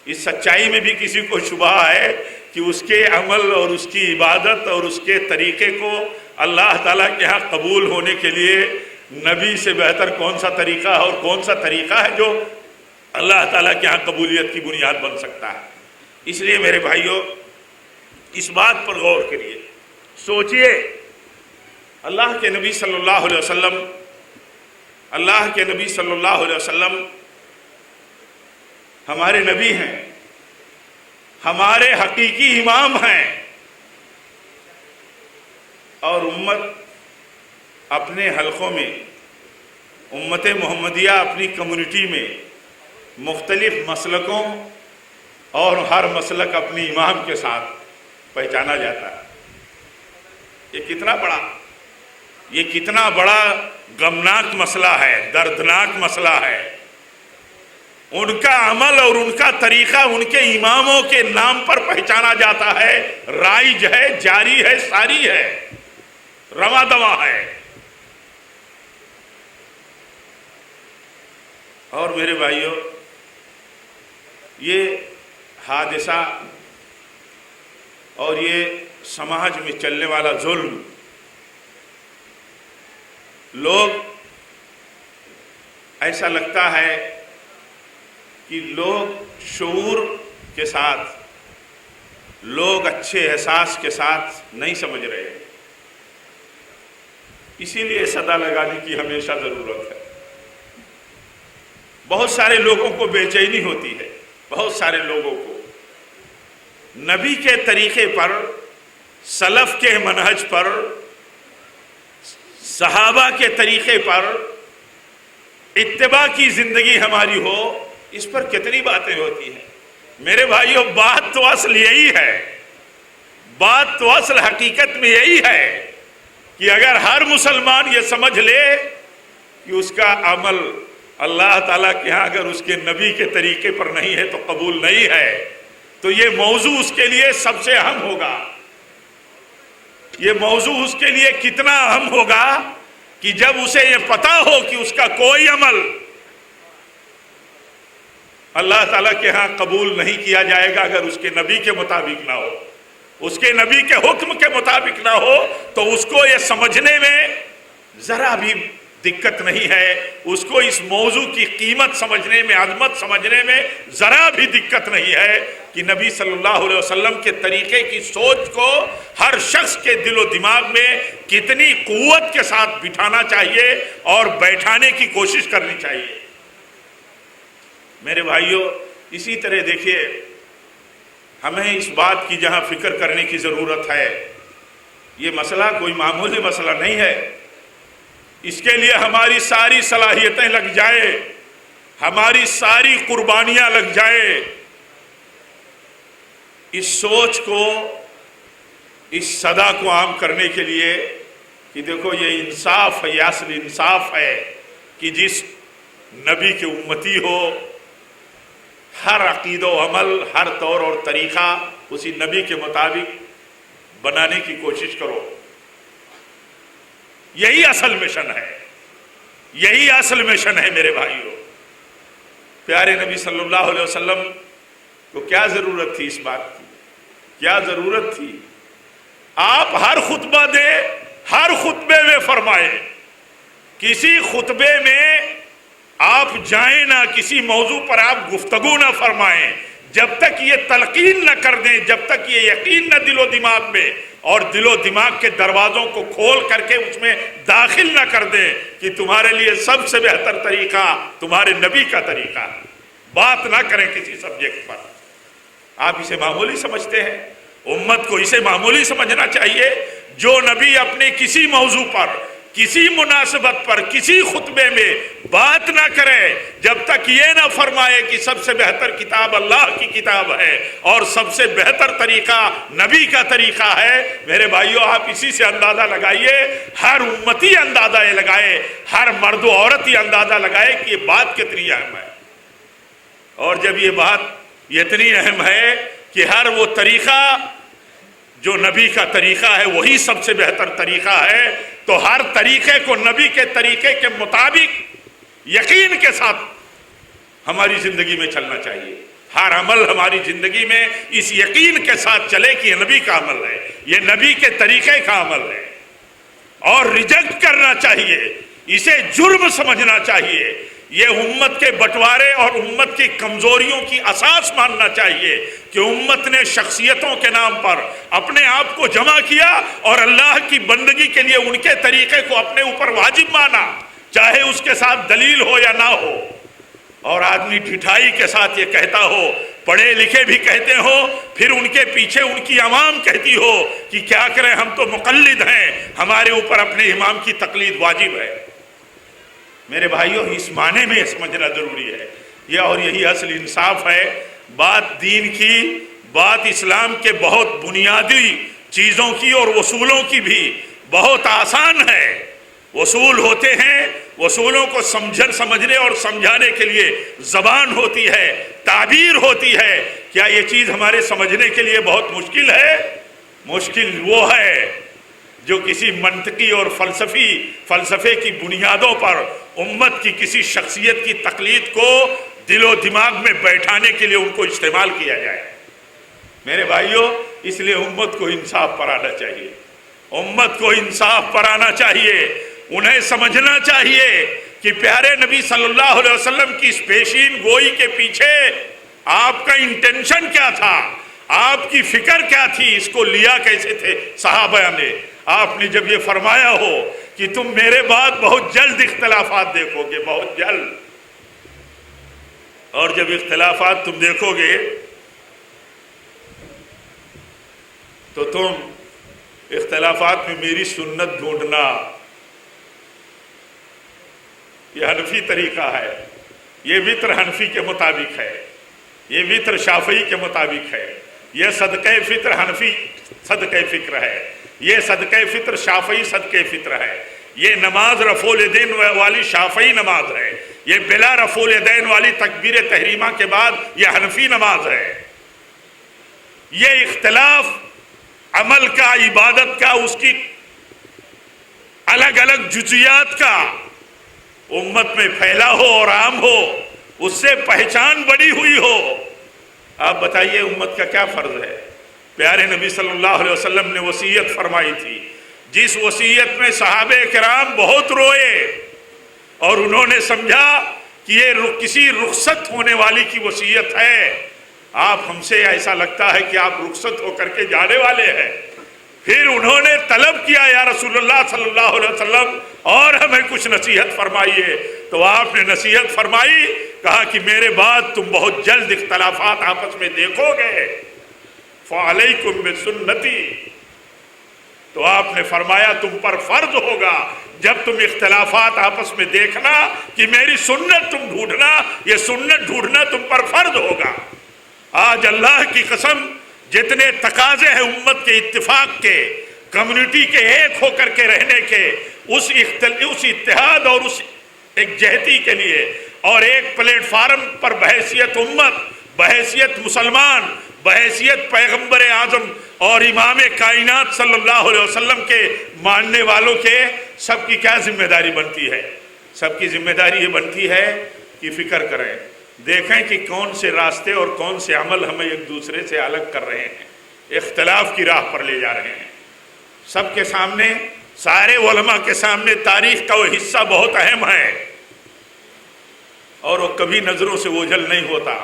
اس سچائی میں بھی کسی کو شبہ ہے کہ اس کے عمل اور اس کی عبادت اور اس کے طریقے کو اللہ تعالیٰ کے ہاں قبول ہونے کے لیے نبی سے بہتر کون سا طریقہ ہے، اور کون سا طریقہ ہے جو اللہ تعالیٰ کے ہاں قبولیت کی بنیاد بن سکتا ہے۔ اس لیے میرے بھائیوں اس بات پر غور کریے، سوچئے، اللہ کے نبی صلی اللہ علیہ وسلم، اللہ کے نبی صلی اللہ علیہ وسلم ہمارے نبی ہیں، ہمارے حقیقی امام ہیں، اور امت اپنے حلقوں میں، امت محمدیہ اپنی کمیونٹی میں مختلف مسلکوں اور ہر مسلک اپنی امام کے ساتھ پہچانا جاتا ہے۔ یہ کتنا بڑا غمناک مسئلہ ہے، دردناک مسئلہ ہے۔ ان کا عمل اور ان کا طریقہ ان کے اماموں کے نام پر پہچانا جاتا ہے، رائج ہے، جاری ہے، ساری ہے، رواں دواں ہے۔ اور میرے بھائیوں یہ حادثہ اور یہ سماج میں چلنے والا ظلم، لوگ ایسا لگتا ہے کہ لوگ شعور کے ساتھ، لوگ اچھے احساس کے ساتھ نہیں سمجھ رہے، اسی لیے صدا لگانے کی ہمیشہ ضرورت ہے۔ بہت سارے لوگوں کو بے چینی ہوتی ہے، بہت سارے لوگوں کو نبی کے طریقے پر، سلف کے منہج پر، صحابہ کے طریقے پر اتباع کی زندگی ہماری ہو، اس پر کتنی باتیں ہوتی ہیں میرے بھائیوں۔ بات تو اصل یہی ہے، بات تو اصل حقیقت میں یہی ہے کہ اگر ہر مسلمان یہ سمجھ لے کہ اس کا عمل اللہ تعالیٰ کے ہاں اگر اس کے نبی کے طریقے پر نہیں ہے تو قبول نہیں ہے، تو یہ موضوع اس کے لیے سب سے اہم ہوگا۔ یہ موضوع اس کے لیے کتنا اہم ہوگا کہ جب اسے یہ پتا ہو کہ اس کا کوئی عمل اللہ تعالیٰ کے ہاں قبول نہیں کیا جائے گا اگر اس کے نبی کے مطابق نہ ہو، اس کے نبی کے حکم کے مطابق نہ ہو، تو اس کو یہ سمجھنے میں ذرا بھی دقت نہیں ہے، اس کو اس موضوع کی قیمت سمجھنے میں، عظمت سمجھنے میں ذرا بھی دقت نہیں ہے کہ نبی صلی اللہ علیہ وسلم کے طریقے کی سوچ کو ہر شخص کے دل و دماغ میں کتنی قوت کے ساتھ بٹھانا چاہیے اور بیٹھانے کی کوشش کرنی چاہیے۔ میرے بھائیوں، اسی طرح دیکھیے، ہمیں اس بات کی جہاں فکر کرنے کی ضرورت ہے، یہ مسئلہ کوئی معمولی مسئلہ نہیں ہے، اس کے لیے ہماری ساری صلاحیتیں لگ جائے، ہماری ساری قربانیاں لگ جائے، اس سوچ کو، اس صدا کو عام کرنے کے لیے کہ دیکھو یہ انصاف ہے، یہ اصل انصاف ہے کہ جس نبی کے امتی ہو، ہر عقید و عمل، ہر طور اور طریقہ اسی نبی کے مطابق بنانے کی کوشش کرو۔ یہی اصل مشن ہے، یہی اصل مشن ہے میرے بھائیوں۔ پیارے نبی صلی اللہ علیہ وسلم کو کیا ضرورت تھی اس بات کی؟ کیا ضرورت تھی؟ آپ ہر خطبہ دیں، ہر خطبے میں فرمائیں، کسی خطبے میں آپ جائیں نہ، کسی موضوع پر آپ گفتگو نہ فرمائیں جب تک یہ تلقین نہ کر دیں، جب تک یہ یقین نہ دل و دماغ میں اور دل و دماغ کے دروازوں کو کھول کر کے اس میں داخل نہ کر دیں کہ تمہارے لیے سب سے بہتر طریقہ تمہارے نبی کا طریقہ ہے۔ بات نہ کریں کسی سبجیکٹ پر، آپ اسے معمولی سمجھتے ہیں، امت کو اسے معمولی سمجھنا چاہیے۔ جو نبی اپنے کسی موضوع پر، کسی مناسبت پر، کسی خطبے میں بات نہ کرے جب تک یہ نہ فرمائے کہ سب سے بہتر کتاب اللہ کی کتاب ہے اور سب سے بہتر طریقہ نبی کا طریقہ ہے، میرے بھائیوں آپ اسی سے اندازہ لگائیے، ہر امتی اندازہ یہ لگائے، ہر مرد و عورت یہ اندازہ لگائے کہ یہ بات کتنی اہم ہے۔ اور جب یہ بات اتنی اہم ہے کہ ہر وہ طریقہ جو نبی کا طریقہ ہے وہی سب سے بہتر طریقہ ہے، تو ہر طریقے کو نبی کے طریقے کے مطابق یقین کے ساتھ ہماری زندگی میں چلنا چاہیے۔ ہر عمل ہماری زندگی میں اس یقین کے ساتھ چلے کہ یہ نبی کا عمل ہے، یہ نبی کے طریقے کا عمل ہے، اور ریجیکٹ کرنا چاہیے، اسے جرم سمجھنا چاہیے، یہ امت کے بٹوارے اور امت کی کمزوریوں کی اساس ماننا چاہیے کہ امت نے شخصیتوں کے نام پر اپنے آپ کو جمع کیا اور اللہ کی بندگی کے لیے ان کے طریقے کو اپنے اوپر واجب مانا، چاہے اس کے ساتھ دلیل ہو یا نہ ہو۔ اور آدمی ڈھٹائی کے ساتھ یہ کہتا ہو، پڑھے لکھے بھی کہتے ہو، پھر ان کے پیچھے ان کی عوام کہتی ہو کہ کیا کریں، ہم تو مقلد ہیں، ہمارے اوپر اپنے امام کی تقلید واجب ہے۔ میرے بھائیوں اس معنی میں یہ سمجھنا ضروری ہے، یہ اور یہی اصل انصاف ہے۔ بات دین کی، بات اسلام کے بہت بنیادی چیزوں کی اور اصولوں کی بھی بہت آسان ہے۔ اصول ہوتے ہیں، اصولوں کو سمجھنے اور سمجھانے کے لیے زبان ہوتی ہے، تعبیر ہوتی ہے۔ کیا یہ چیز ہمارے سمجھنے کے لیے بہت مشکل ہے؟ مشکل وہ ہے جو کسی منطقی اور فلسفے کی بنیادوں پر امت کی کسی شخصیت کی تقلید کو دل و دماغ میں بیٹھانے کے لیے ان کو استعمال کیا جائے۔ میرے بھائیوں اس لیے امت کو انصاف پر آنا چاہیے، امت کو انصاف پر آنا چاہیے، انہیں سمجھنا چاہیے کہ پیارے نبی صلی اللہ علیہ وسلم کی اس پیشین گوئی کے پیچھے آپ کا انٹینشن کیا تھا، آپ کی فکر کیا تھی، اس کو لیا کیسے تھے صحابہ نے۔ آپ نے جب یہ فرمایا ہو کہ تم میرے بعد بہت جلد اختلافات دیکھو گے، بہت جلد، اور جب اختلافات تم دیکھو گے تو تم اختلافات میں میری سنت ڈھونڈنا، یہ حنفی طریقہ ہے، یہ وطر حنفی کے مطابق ہے، یہ وطر شافعی کے مطابق ہے، یہ صدقہ فطر حنفی صدقہ فطر ہے، یہ صدقہ فطر شافعی صدقہ فطر ہے، یہ نماز رفع الیدین والی شافعی نماز ہے، یہ بلا رفع الیدین والی تکبیر تحریمہ کے بعد یہ حنفی نماز ہے۔ یہ اختلاف عمل کا، عبادت کا، اس کی الگ الگ جزیات کا امت میں پھیلا ہو اور عام ہو، اس سے پہچان بڑی ہوئی ہو۔ آپ بتائیے امت کا کیا فرض ہے؟ پیارے نبی صلی اللہ علیہ وسلم نے وصیت فرمائی تھی، جس وصیت میں صحابہ کرام بہت روئے اور انہوں نے سمجھا کہ یہ کسی رخصت ہونے والی کی وصیت ہے۔ آپ ہم سے ایسا لگتا ہے کہ آپ رخصت ہو کر کے جانے والے ہیں۔ پھر انہوں نے طلب کیا، یا رسول اللہ صلی اللہ علیہ وسلم اور ہمیں کچھ نصیحت فرمائیے، تو آپ نے نصیحت فرمائی، کہا کہ میرے بعد تم بہت جلد اختلافات آپس میں دیکھو گے، فعلیکم بسنتی، تو آپ نے فرمایا تم پر فرض ہوگا جب تم اختلافات آپس میں دیکھنا کہ میری سنت تم ڈھونڈنا، یہ سنت ڈھونڈنا تم پر فرض ہوگا۔ آج اللہ کی قسم جتنے تقاضے ہیں امت کے اتفاق کے، کمیونٹی کے ایک ہو کر کے رہنے کے، اس اتحاد اور اس ایک جہتی کے لیے، اور ایک پلیٹ فارم پر بحیثیت امت، بحیثیت مسلمان، بحیثیت پیغمبر اعظم اور امام کائنات صلی اللہ علیہ وسلم کے ماننے والوں کے، سب کی کیا ذمہ داری بنتی ہے؟ سب کی ذمہ داری یہ بنتی ہے کہ فکر کریں، دیکھیں کہ کون سے راستے اور کون سے عمل ہمیں ایک دوسرے سے الگ کر رہے ہیں، اختلاف کی راہ پر لے جا رہے ہیں۔ سب کے سامنے، سارے علماء کے سامنے تاریخ کا وہ حصہ بہت اہم ہے اور وہ کبھی نظروں سے اوجھل نہیں ہوتا۔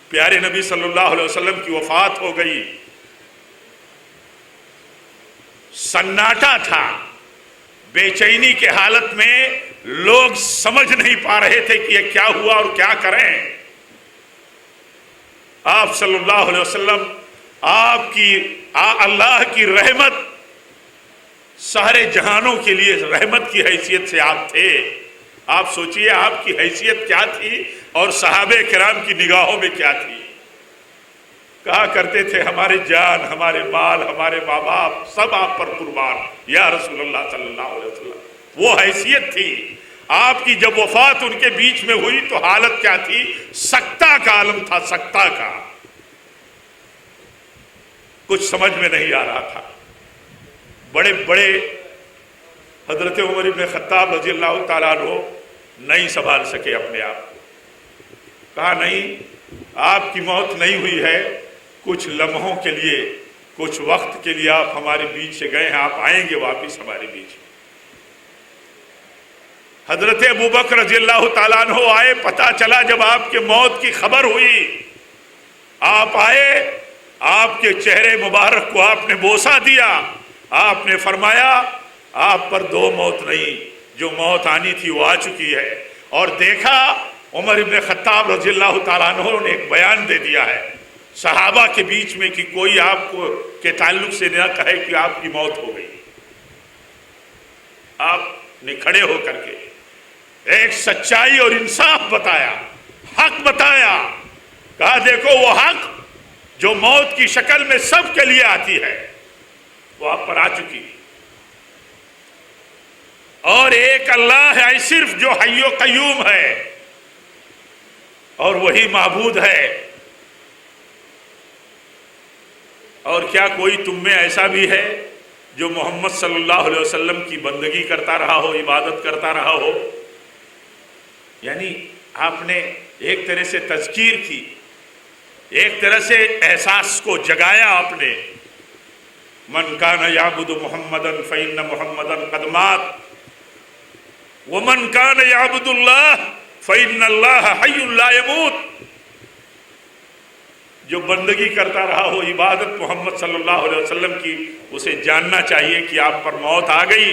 پیارے نبی صلی اللہ علیہ وسلم کی وفات ہو گئی، سناٹا تھا، بے چینی کے حالت میں لوگ سمجھ نہیں پا رہے تھے کہ یہ کیا ہوا اور کیا کریں۔ آپ صلی اللہ علیہ وسلم، اللہ کی رحمت، سارے جہانوں کے لیے رحمت کی حیثیت سے آپ تھے۔ آپ سوچئے آپ کی حیثیت کیا تھی اور صحابہ کرام کی نگاہوں میں کیا تھی۔ کہا کرتے تھے ہمارے جان، ہمارے مال، ہمارے ماں باپ سب آپ پر قربان یا رسول اللہ صلی اللہ علیہ وسلم۔ وہ حیثیت تھی۔ آپ کی جب وفات ان کے بیچ میں ہوئی تو حالت کیا تھی؟ سکتہ کا عالم تھا، سکتہ کا، کچھ سمجھ میں نہیں آ رہا تھا۔ بڑے بڑے حضرت عمر بن خطاب رضی اللہ تعالیٰ عنہ نہیں سنبھال سکے اپنے آپ۔ کہا نہیں، آپ کی موت نہیں ہوئی ہے، کچھ لمحوں کے لیے، کچھ وقت کے لیے آپ ہمارے بیچ سے گئے ہیں، آپ آئیں گے واپس ہمارے بیچ۔ حضرت ابوبکر رضی اللہ تعالیٰ عنہ آئے، پتہ چلا جب آپ کے موت کی خبر ہوئی، آپ آئے، آپ کے چہرے مبارک کو آپ نے بوسہ دیا، آپ نے فرمایا آپ پر دو موت نہیں، جو موت آنی تھی وہ آ چکی ہے۔ اور دیکھا عمر بن خطاب رضی اللہ تعالیٰ عنہ نے ایک بیان دے دیا ہے صحابہ کے بیچ میں کہ کوئی آپ کو کے تعلق سے نہ کہے کہ آپ کی موت ہو گئی۔ آپ نے کھڑے ہو کر کے ایک سچائی اور انصاف بتایا، حق بتایا، کہا دیکھو وہ حق جو موت کی شکل میں سب کے لیے آتی ہے وہ آپ پر آ چکی، اور ایک اللہ ہے صرف جو حی و قیوم ہے اور وہی معبود ہے۔ اور کیا کوئی تم میں ایسا بھی ہے جو محمد صلی اللہ علیہ وسلم کی بندگی کرتا رہا ہو، عبادت کرتا رہا ہو؟ یعنی آپ نے ایک طرح سے تذکیر کی، ایک طرح سے احساس کو جگایا آپ نے۔ من کان یعبد محمدا فإن محمدا قد مات ومن کان یعبد اللہ فإن اللہ حی لا يموت۔ جو بندگی کرتا رہا ہو، عبادت محمد صلی اللہ علیہ وسلم کی، اسے جاننا چاہیے کہ آپ پر موت آ گئی،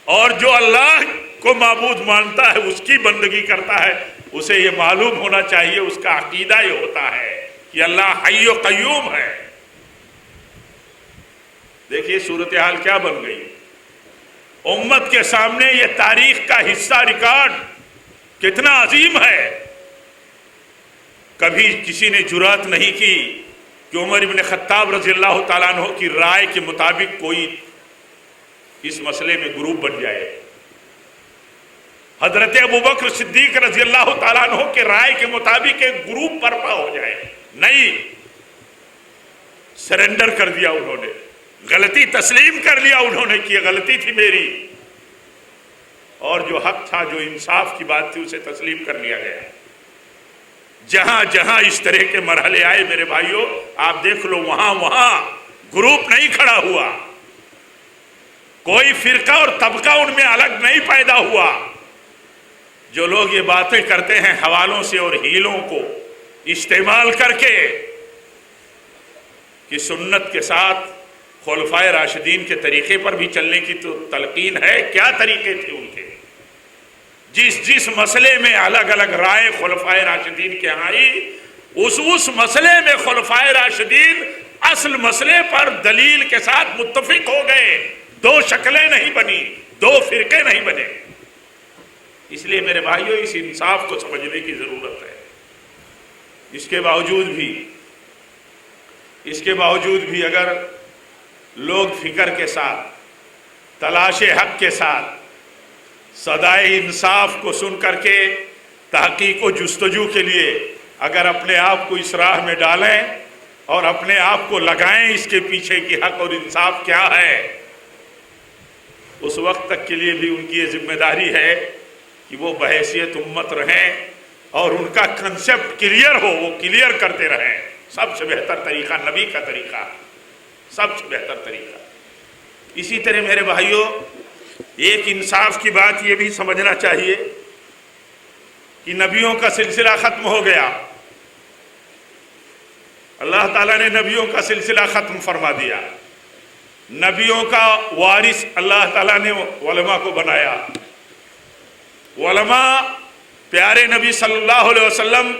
اور جو اللہ کو معبود مانتا ہے، اس کی بندگی کرتا ہے، اسے یہ معلوم ہونا چاہیے، اس کا عقیدہ یہ ہوتا ہے کہ اللہ حی و قیوم ہے۔ دیکھیے صورتحال کیا بن گئی۔ امت کے سامنے یہ تاریخ کا حصہ ریکارڈ کتنا عظیم ہے. کبھی کسی نے جرات نہیں کی کہ عمر بن خطاب رضی اللہ تعالیٰ عنہ کی رائے کے مطابق کوئی اس مسئلے میں گروپ بن جائے. حضرت ابوبکر صدیق رضی اللہ تعالیٰ عنہ کے رائے کے مطابق ایک گروپ برپا ہو جائے. نہیں، سرنڈر کر دیا انہوں نے، غلطی تسلیم کر لیا انہوں نے کہ یہ غلطی تھی میری، اور جو حق تھا، جو انصاف کی بات تھی، اسے تسلیم کر لیا گیا. جہاں جہاں اس طرح کے مرحلے آئے میرے بھائیوں، آپ دیکھ لو، وہاں وہاں گروپ نہیں کھڑا ہوا، کوئی فرقہ اور طبقہ ان میں الگ نہیں پیدا ہوا. جو لوگ یہ باتیں کرتے ہیں حوالوں سے اور ہیلوں کو استعمال کر کے کہ سنت کے ساتھ خلفائے راشدین کے طریقے پر بھی چلنے کی تو تلقین ہے، کیا طریقے تھے ان کے؟ جس مسئلے میں الگ الگ رائے خلفائے راشدین کے آئی، اس مسئلے میں خلفائے راشدین اصل مسئلے پر دلیل کے ساتھ متفق ہو گئے. دو شکلیں نہیں بنی، دو فرقے نہیں بنے. اس لیے میرے بھائیوں، اس انصاف کو سمجھنے کی ضرورت ہے. اس کے باوجود بھی اگر لوگ فکر کے ساتھ، تلاش حق کے ساتھ، صدائے انصاف کو سن کر کے تحقیق و جستجو کے لیے اگر اپنے آپ کو اس راہ میں ڈالیں اور اپنے آپ کو لگائیں اس کے پیچھے کی حق اور انصاف کیا ہے، اس وقت تک کے لیے بھی ان کی یہ ذمہ داری ہے کہ وہ بحیثیت امت رہیں اور ان کا کنسپٹ کلیئر ہو، وہ کلیئر کرتے رہیں. سب سے بہتر طریقہ نبی کا طریقہ، سب سے بہتر طریقہ. اسی طرح میرے بھائیوں، ایک انصاف کی بات یہ بھی سمجھنا چاہیے کہ نبیوں کا سلسلہ ختم ہو گیا. اللہ تعالیٰ نے نبیوں کا سلسلہ ختم فرما دیا. نبیوں کا وارث اللہ تعالیٰ نے علماء کو بنایا. علماء پیارے نبی صلی اللہ علیہ وسلم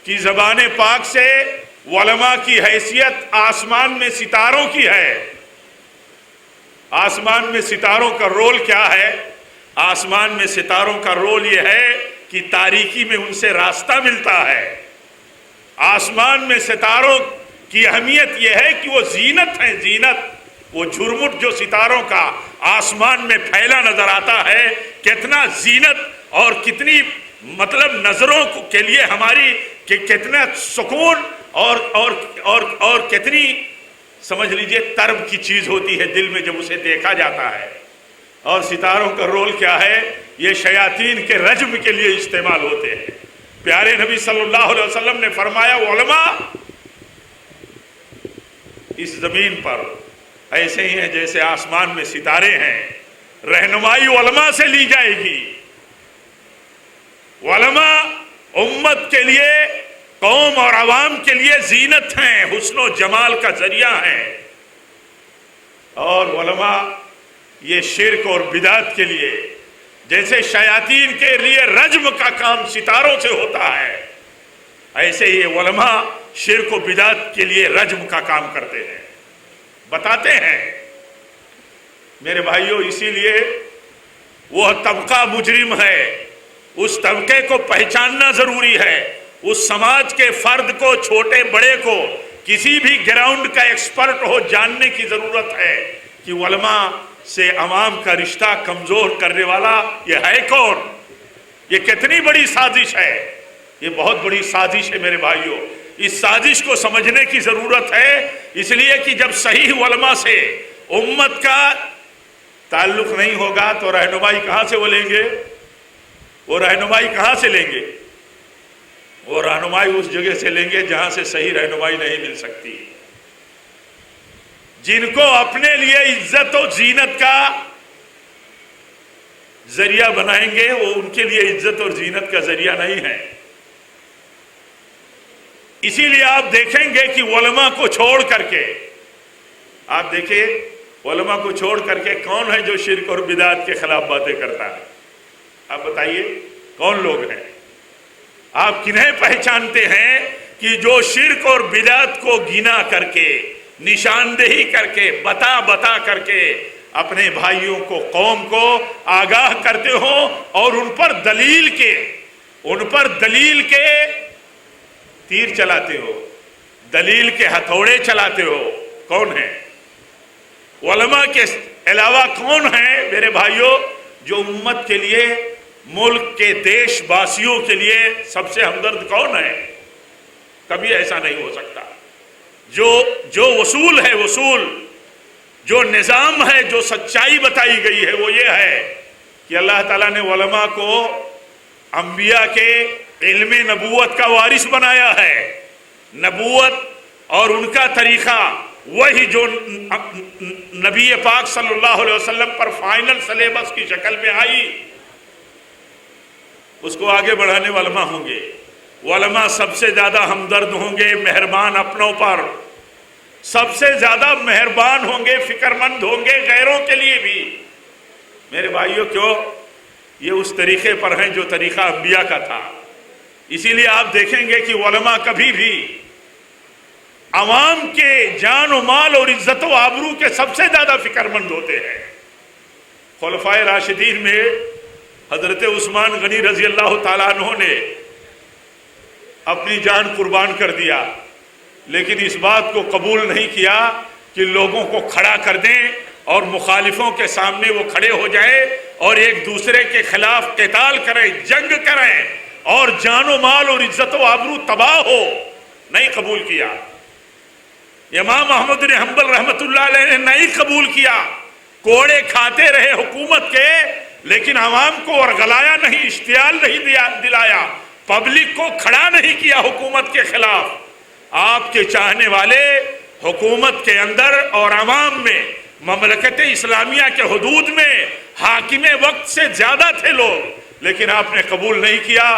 کی زبان پاک سے علماء کی حیثیت آسمان میں ستاروں کی ہے. آسمان میں ستاروں کا رول کیا ہے؟ آسمان میں ستاروں کا رول یہ ہے کہ تاریکی میں ان سے راستہ ملتا ہے. آسمان میں ستاروں کی اہمیت یہ ہے کہ وہ زینت ہیں، زینت. وہ جھرمٹ جو ستاروں کا آسمان میں پھیلا نظر آتا ہے، کتنا زینت اور کتنی مطلب نظروں کے لیے ہماری کہ کتنا سکون اور کتنی سمجھ لیجئے طرب کی چیز ہوتی ہے دل میں جب اسے دیکھا جاتا ہے. اور ستاروں کا رول کیا ہے؟ یہ شیاطین کے رجم کے لیے استعمال ہوتے ہیں. پیارے نبی صلی اللہ علیہ وسلم نے فرمایا، علماء اس زمین پر ایسے ہی ہیں جیسے آسمان میں ستارے ہیں. رہنمائی علماء سے لی جائے گی. علماء امت کے لیے، قوم اور عوام کے لیے زینت ہیں، حسن و جمال کا ذریعہ ہیں. اور علماء یہ شرک اور بدعت کے لیے، جیسے شیاطین کے لیے رجم کا کام ستاروں سے ہوتا ہے، ایسے ہی علماء شرک و بدعت کے لیے رجم کا کام کرتے ہیں، بتاتے ہیں. میرے بھائیوں، اسی لیے وہ طبقہ مجرم ہے، اس طبقے کو پہچاننا ضروری ہے. اس سماج کے فرد کو، چھوٹے بڑے کو، کسی بھی گراؤنڈ کا ایکسپرٹ ہو، جاننے کی ضرورت ہے کہ علماء سے عوام کا رشتہ کمزور کرنے والا یہ ہے کون. یہ کتنی بڑی سازش ہے. یہ بہت بڑی سازش ہے میرے بھائیوں. اس سازش کو سمجھنے کی ضرورت ہے، اس لیے کہ جب صحیح علماء سے امت کا تعلق نہیں ہوگا تو رہنمائی کہاں سے وہ لیں گے؟ وہ رہنمائی کہاں سے لیں گے؟ وہ رہنمائی اس جگہ سے لیں گے جہاں سے صحیح رہنمائی نہیں مل سکتی. جن کو اپنے لیے عزت و زینت کا ذریعہ بنائیں گے، وہ ان کے لیے عزت اور زینت کا ذریعہ نہیں ہے. اسی لیے آپ دیکھیں گے کہ علماء کو چھوڑ کر کے، آپ دیکھیں علماء کو چھوڑ کر کے کون ہے جو شرک اور بدعت کے خلاف باتیں کرتا ہے؟ آپ بتائیے کون لوگ ہیں؟ آپ کنہیں پہچانتے ہیں کہ جو شرک اور بدعت کو گنا کر کے، نشاندہی کر کے، بتا کر کے اپنے بھائیوں کو، قوم کو آگاہ کرتے ہو اور ان پر دلیل کے تیر چلاتے ہو، دلیل کے ہتھوڑے چلاتے ہو، کون ہیں؟ علماء کے علاوہ کون ہیں میرے بھائیوں جو امت کے لیے، ملک کے دیش واسیوں کے لیے سب سے ہمدرد کون ہے؟ کبھی ایسا نہیں ہو سکتا۔ جو وصول ہے، وصول جو نظام ہے، جو سچائی بتائی گئی ہے وہ یہ ہے کہ اللہ تعالیٰ نے علماء کو انبیاء کے علم نبوت کا وارث بنایا ہے۔ نبوت اور ان کا طریقہ وہی جو نبی پاک صلی اللہ علیہ وسلم پر فائنل سلیبس کی شکل میں آئی، اس کو آگے بڑھانے علماء ہوں گے۔ علماء سب سے زیادہ ہمدرد ہوں گے مہربان اپنوں پر، سب سے زیادہ مہربان ہوں گے، فکر مند ہوں گے غیروں کے لیے بھی۔ میرے بھائیوں کیوں؟ یہ اس طریقے پر ہیں جو طریقہ انبیاء کا تھا۔ اسی لیے آپ دیکھیں گے کہ علماء کبھی بھی عوام کے جان و مال اور عزت و آبرو کے سب سے زیادہ فکر مند ہوتے ہیں۔ خلفائے راشدین میں حضرت عثمان غنی رضی اللہ تعالیٰ عنہ نے اپنی جان قربان کر دیا، لیکن اس بات کو قبول نہیں کیا کہ لوگوں کو کھڑا کر دیں اور مخالفوں کے سامنے وہ کھڑے ہو جائیں اور ایک دوسرے کے خلاف قتال کریں، جنگ کریں اور جان و مال اور عزت و آبرو تباہ ہو، نہیں قبول کیا۔ امام احمد بن حنبل رحمۃ اللہ علیہ نے نہیں قبول کیا، کوڑے کھاتے رہے حکومت کے، لیکن عوام کو ورغلایا نہیں، اشتعال نہیں دلایا، پبلک کو کھڑا نہیں کیا حکومت کے خلاف۔ آپ کے چاہنے والے حکومت کے اندر اور عوام میں، مملکت اسلامیہ کے حدود میں حاکم وقت سے زیادہ تھے لوگ، لیکن آپ نے قبول نہیں کیا۔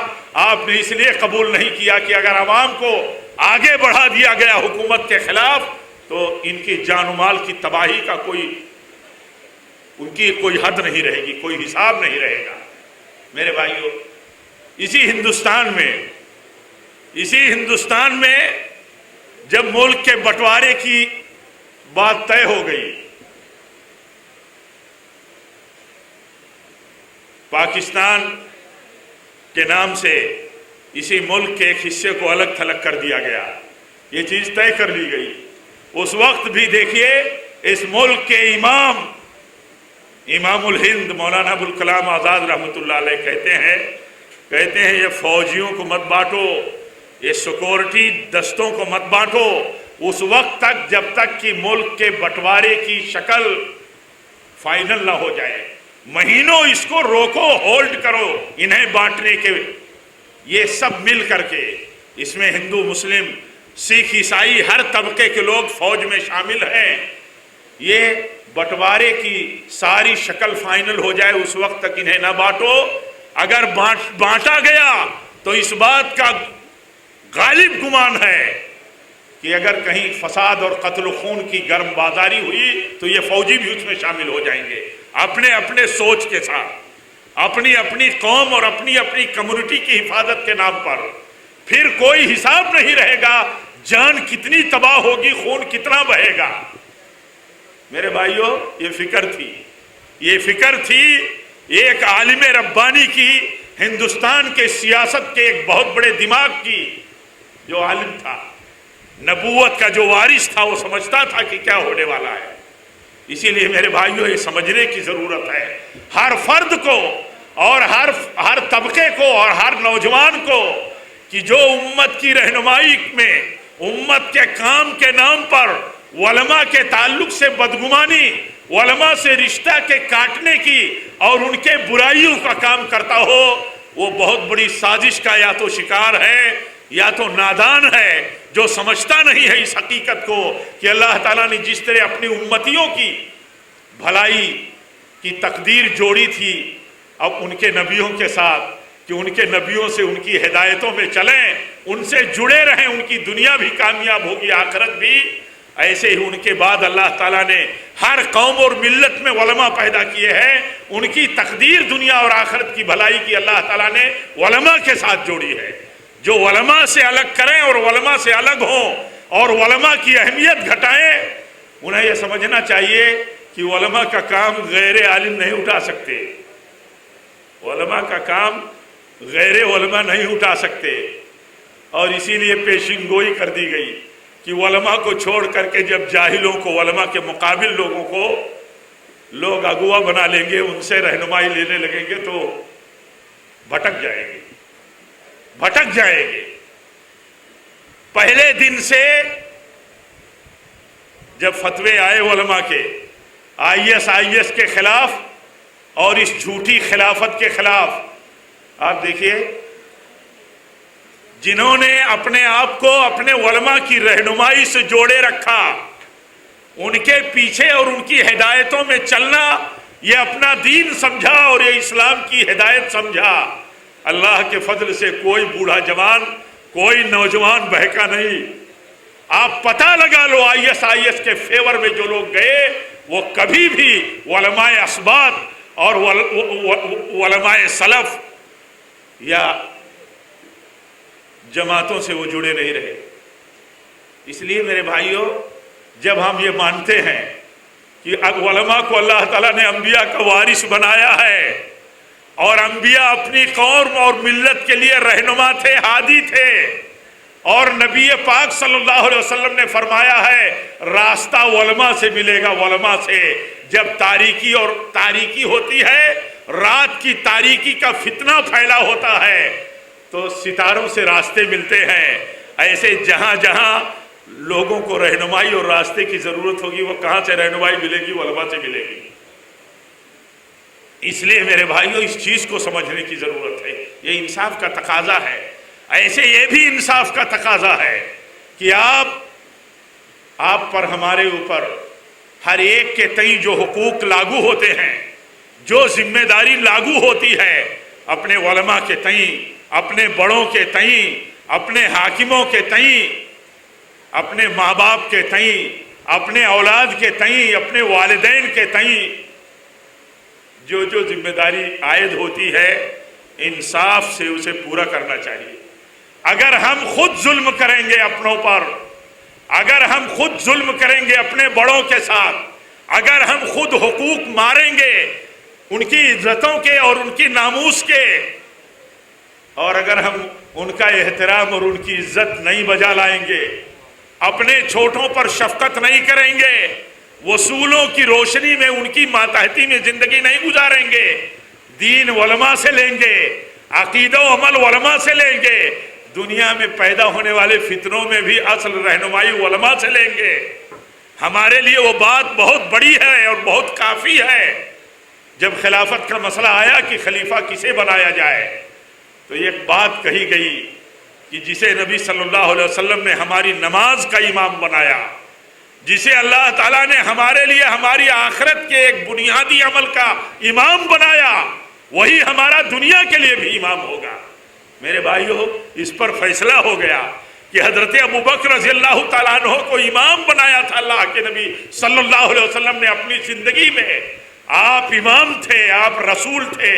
آپ نے اس لیے قبول نہیں کیا کہ اگر عوام کو آگے بڑھا دیا گیا حکومت کے خلاف تو ان کی جان و مال کی تباہی کا ان کی کوئی حد نہیں رہے گی، کوئی حساب نہیں رہے گا۔ میرے بھائیوں، اسی ہندوستان میں جب ملک کے بٹوارے کی بات طے ہو گئی، پاکستان کے نام سے اسی ملک کے ایک حصے کو الگ تھلگ کر دیا گیا، یہ چیز طے کر لی گئی۔ اس وقت بھی دیکھیے اس ملک کے امام الہند مولانا ابوالکلام آزاد رحمۃ اللہ علیہ کہتے ہیں یہ فوجیوں کو مت بانٹو، یہ سیکورٹی دستوں کو مت بانٹو اس وقت تک جب تک کہ ملک کے بٹوارے کی شکل فائنل نہ ہو جائے۔ مہینوں اس کو روکو، ہولڈ کرو انہیں بانٹنے کے۔ یہ سب مل کر کے، اس میں ہندو، مسلم، سکھ، عیسائی، ہر طبقے کے لوگ فوج میں شامل ہیں۔ یہ بٹوارے کی ساری شکل فائنل ہو جائے اس وقت تک انہیں نہ بانٹو۔ اگر بانٹا گیا تو اس بات کا غالب گمان ہے کہ اگر کہیں فساد اور قتل و خون کی گرم بازاری ہوئی تو یہ فوجی بھی اس میں شامل ہو جائیں گے، اپنے سوچ کے ساتھ، اپنی قوم اور اپنی کمیونٹی کی حفاظت کے نام پر۔ پھر کوئی حساب نہیں رہے گا جان کتنی تباہ ہوگی، خون کتنا بہے گا۔ میرے بھائیوں، یہ فکر تھی ایک عالم ربانی کی، ہندوستان کے سیاست کے ایک بہت بڑے دماغ کی، جو عالم تھا، نبوت کا جو وارث تھا، وہ سمجھتا تھا کہ کیا ہونے والا ہے۔ اسی لیے میرے بھائیوں، یہ سمجھنے کی ضرورت ہے ہر فرد کو اور ہر طبقے کو اور ہر نوجوان کو کہ جو امت کی رہنمائی میں، امت کے کام کے نام پر علماء کے تعلق سے بدگمانی، علماء سے رشتہ کے کاٹنے کی اور ان کے برائیوں کا کام کرتا ہو، وہ بہت بڑی سازش کا یا تو شکار ہے یا تو نادان ہے، جو سمجھتا نہیں ہے اس حقیقت کو کہ اللہ تعالیٰ نے جس طرح اپنی امتیوں کی بھلائی کی تقدیر جوڑی تھی اب ان کے نبیوں کے ساتھ، کہ ان کے نبیوں سے ان کی ہدایتوں میں چلیں، ان سے جڑے رہیں، ان کی دنیا بھی کامیاب ہوگی، آخرت بھی۔ ایسے ہی ان کے بعد اللہ تعالیٰ نے ہر قوم اور ملت میں علماء پیدا کیے ہیں، ان کی تقدیر دنیا اور آخرت کی بھلائی کی اللہ تعالیٰ نے علماء کے ساتھ جوڑی ہے۔ جو علماء سے الگ کریں اور علماء سے الگ ہوں اور علماء کی اہمیت گھٹائیں، انہیں یہ سمجھنا چاہیے کہ علماء کا کام غیر عالم نہیں اٹھا سکتے، علماء کا کام غیر علماء نہیں اٹھا سکتے، اور اسی لیے پیشین گوئی کر دی گئی کہ علماء کو چھوڑ کر کے جب جاہلوں کو، علماء کے مقابل لوگوں کو لوگ اغوا بنا لیں گے، ان سے رہنمائی لینے لگیں گے تو بھٹک جائیں گے، بھٹک جائیں گے۔ پہلے دن سے جب فتوے آئے علماء کے IS کے خلاف اور اس جھوٹی خلافت کے خلاف، آپ دیکھیے جنہوں نے اپنے آپ کو اپنے علماء کی رہنمائی سے جوڑے رکھا، ان کے پیچھے اور ان کی ہدایتوں میں چلنا یہ اپنا دین سمجھا اور یہ اسلام کی ہدایت سمجھا، اللہ کے فضل سے کوئی بوڑھا جوان، کوئی نوجوان بہکا نہیں۔ آپ پتہ لگا لو IS کے فیور میں جو لوگ گئے وہ کبھی بھی علماء اسبات اور علماء سلف یا جماعتوں سے وہ جڑے نہیں رہے۔ اس لیے میرے بھائیوں، جب ہم یہ مانتے ہیں کہ علماء کو اللہ تعالیٰ نے انبیاء کا وارث بنایا ہے اور انبیاء اپنی قوم اور ملت کے لیے رہنما تھے، ہادی تھے، اور نبی پاک صلی اللہ علیہ وسلم نے فرمایا ہے راستہ علماء سے ملے گا، علماء سے۔ جب تاریکی ہوتی ہے، رات کی تاریکی کا فتنہ پھیلا ہوتا ہے تو ستاروں سے راستے ملتے ہیں۔ ایسے جہاں جہاں لوگوں کو رہنمائی اور راستے کی ضرورت ہوگی، وہ کہاں سے رہنمائی ملے گی؟ علماء سے ملے گی۔ اس لیے میرے بھائیوں، اس چیز کو سمجھنے کی ضرورت ہے، یہ انصاف کا تقاضا ہے۔ ایسے یہ بھی انصاف کا تقاضا ہے کہ آپ پر، ہمارے اوپر، ہر ایک کے تئیں جو حقوق لاگو ہوتے ہیں، جو ذمہ داری لاگو ہوتی ہے، اپنے علماء کے تئیں، اپنے بڑوں کے تئیں، اپنے حاکموں کے تئیں، اپنے ماں باپ کے تئیں، اپنے اولاد کے تئیں، اپنے والدین کے تئیں جو ذمہ داری عائد ہوتی ہے، انصاف سے اسے پورا کرنا چاہیے۔ اگر ہم خود ظلم کریں گے اپنوں پر، اگر ہم خود ظلم کریں گے اپنے بڑوں کے ساتھ، اگر ہم خود حقوق ماریں گے ان کی عزتوں کے اور ان کی ناموس کے، اور اگر ہم ان کا احترام اور ان کی عزت نہیں بجا لائیں گے، اپنے چھوٹوں پر شفقت نہیں کریں گے، وصولوں کی روشنی میں ان کی ماتحتی میں زندگی نہیں گزاریں گے، دین علماء سے لیں گے، عقیدہ و عمل علماء سے لیں گے، دنیا میں پیدا ہونے والے فتنوں میں بھی اصل رہنمائی علماء سے لیں گے، ہمارے لیے وہ بات بہت بڑی ہے اور بہت کافی ہے۔ جب خلافت کا مسئلہ آیا کہ خلیفہ کسے بنایا جائے تو ایک بات کہی گئی کہ جسے نبی صلی اللہ علیہ وسلم نے ہماری نماز کا امام بنایا، جسے اللہ تعالیٰ نے ہمارے لیے ہماری آخرت کے ایک بنیادی عمل کا امام بنایا، وہی ہمارا دنیا کے لیے بھی امام ہوگا۔ میرے بھائیو، اس پر فیصلہ ہو گیا کہ حضرت ابوبکر رضی اللہ تعالیٰ عنہ کو امام بنایا تھا اللہ کے نبی صلی اللہ علیہ وسلم نے اپنی زندگی میں۔ آپ امام تھے، آپ رسول تھے،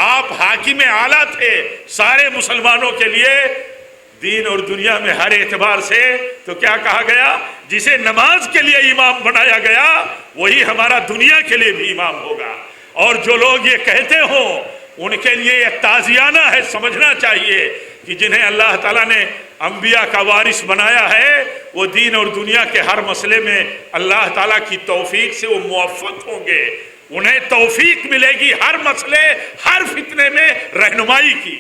آپ حاکم اعلیٰ تھے سارے مسلمانوں کے لیے، دین اور دنیا میں ہر اعتبار سے۔ تو کیا کہا گیا؟ جسے نماز کے لیے امام بنایا گیا وہی ہمارا دنیا کے لیے بھی امام ہوگا۔ اور جو لوگ یہ کہتے ہوں ان کے لیے یہ تعزیانہ ہے، سمجھنا چاہیے کہ جنہیں اللہ تعالیٰ نے انبیاء کا وارث بنایا ہے وہ دین اور دنیا کے ہر مسئلے میں اللہ تعالیٰ کی توفیق سے وہ موفق ہوں گے، انہیں توفیق ملے گی ہر مسئلے، ہر فتنے میں رہنمائی کی۔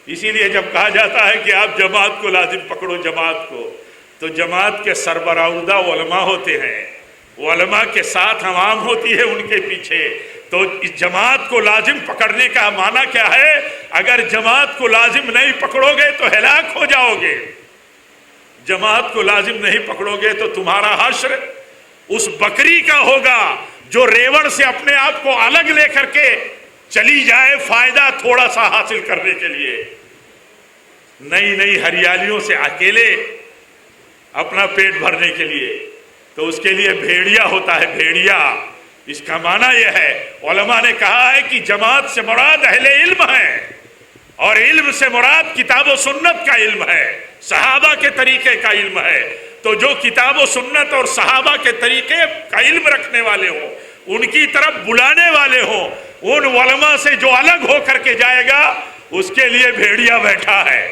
اسی لیے جب کہا جاتا ہے کہ آپ جماعت کو لازم پکڑو، جماعت کو، تو جماعت کے سربراہدہ علماء ہوتے ہیں، علماء کے ساتھ عوام ہوتی ہے ان کے پیچھے۔ تو اس جماعت کو لازم پکڑنے کا معنی کیا ہے؟ اگر جماعت کو لازم نہیں پکڑو گے تو ہلاک ہو جاؤ گے، جماعت کو لازم نہیں پکڑو گے تو تمہارا حشر اس بکری کا ہوگا جو ریوڑ سے اپنے آپ کو الگ لے کر کے چلی جائے فائدہ تھوڑا سا حاصل کرنے کے لیے، نئی نئی ہریالیوں سے اکیلے اپنا پیٹ بھرنے کے لیے۔ تو اس کے لیے بھیڑیا ہوتا ہے، بھیڑیا۔ اس کا معنی یہ ہے، علماء نے کہا ہے کہ جماعت سے مراد اہل علم ہے، اور علم سے مراد کتاب و سنت کا علم ہے، صحابہ کے طریقے کا علم ہے۔ تو جو کتاب و سنت اور صحابہ کے طریقے کا علم رکھنے والے ہوں، ان کی طرف بلانے والے ہوں، ان علماء سے جو الگ ہو کر کے جائے گا اس کے لیے بھیڑیا بیٹھا ہے۔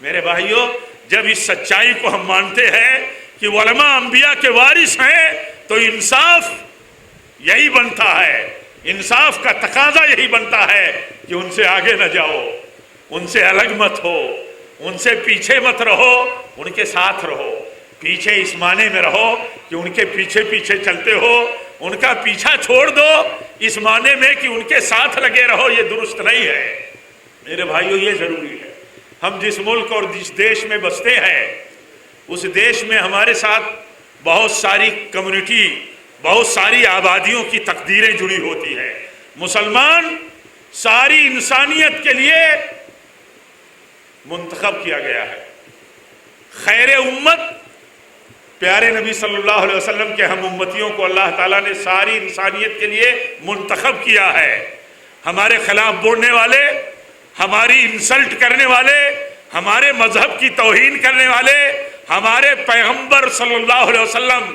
میرے بھائیوں، جب اس سچائی کو ہم مانتے ہیں کہ علماء انبیاء کے وارث ہیں تو انصاف یہی بنتا ہے، انصاف کا تقاضا یہی بنتا ہے کہ ان سے آگے نہ جاؤ، ان سے الگ مت ہو، ان سے پیچھے مت رہو، ان کے ساتھ رہو۔ پیچھے اس معنی میں رہو کہ ان کے پیچھے پیچھے چلتے ہو، ان کا پیچھا چھوڑ دو اس معنی میں کہ ان کے ساتھ لگے رہو، یہ درست نہیں ہے۔ میرے بھائیوں، یہ ضروری ہے۔ ہم جس ملک اور جس دیش میں بستے ہیں اس دیش میں ہمارے ساتھ بہت ساری کمیونٹی، بہت ساری آبادیوں کی تقدیریں جڑی ہوتی ہیں۔ مسلمان ساری انسانیت کے لیے منتخب کیا گیا ہے۔ خیر امت پیارے نبی صلی اللہ علیہ وسلم کے ہم امتیوں کو اللہ تعالیٰ نے ساری انسانیت کے لیے منتخب کیا ہے۔ ہمارے خلاف بولنے والے، ہماری انسلٹ کرنے والے، ہمارے مذہب کی توہین کرنے والے، ہمارے پیغمبر صلی اللہ علیہ وسلم،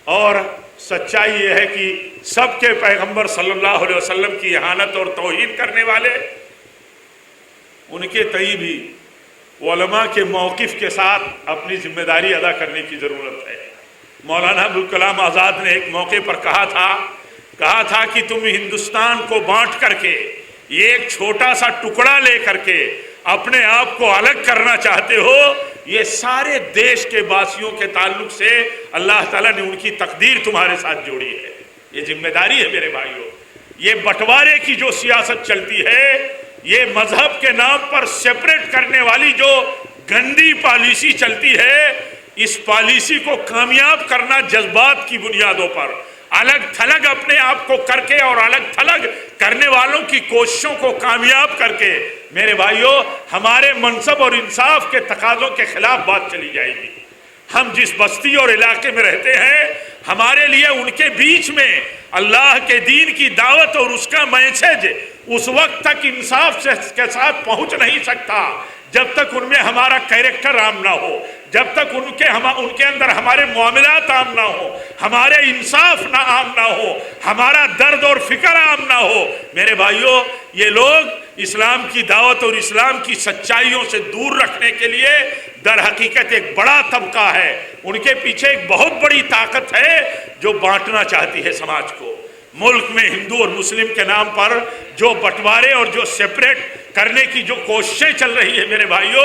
اور سچائی یہ ہے کہ سب کے پیغمبر صلی اللہ علیہ وسلم کی اہانت اور توہین کرنے والے، ان کے تئیں بھی علماء کے موقف کے ساتھ اپنی ذمہ داری ادا کرنے کی ضرورت ہے۔ مولانا ابوالکلام آزاد نے ایک موقع پر کہا تھا کہ تم ہندوستان کو بانٹ کر کے ایک چھوٹا سا ٹکڑا لے کر کے اپنے آپ کو الگ کرنا چاہتے ہو، یہ سارے دیش کے باسیوں کے تعلق سے اللہ تعالیٰ نے ان کی تقدیر تمہارے ساتھ جوڑی ہے۔ یہ ذمہ داری ہے میرے بھائیوں۔ یہ بٹوارے کی جو سیاست چلتی ہے، یہ مذہب کے نام پر سیپریٹ کرنے والی جو گندی پالیسی چلتی ہے، اس پالیسی کو کامیاب کرنا جذبات کی بنیادوں پر، الگ تھلگ اپنے آپ کو کر کے اور الگ تھلگ کرنے والوں کی کوششوں کو کامیاب کر کے، میرے بھائیوں، ہمارے منصب اور انصاف کے تقاضوں کے خلاف بات چلی جائے گی۔ ہم جس بستی اور علاقے میں رہتے ہیں، ہمارے لیے ان کے بیچ میں اللہ کے دین کی دعوت اور اس کا میسج اس وقت تک انصاف کے ساتھ پہنچ نہیں سکتا جب تک ان میں ہمارا کیریکٹر عام نہ ہو، جب تک ان کے اندر ہمارے معاملات عام نہ ہو، ہمارے انصاف نہ عام نہ ہو، ہمارا درد اور فکر عام نہ ہو۔ میرے بھائیوں، یہ لوگ اسلام کی دعوت اور اسلام کی سچائیوں سے دور رکھنے کے لیے در حقیقت ایک بڑا طبقہ ہے، ان کے پیچھے ایک بہت بڑی طاقت ہے جو بانٹنا چاہتی ہے سماج کو۔ ملک میں ہندو اور مسلم کے نام پر جو بٹوارے اور جو سیپریٹ کرنے کی جو کوششیں چل رہی ہے، میرے بھائیوں،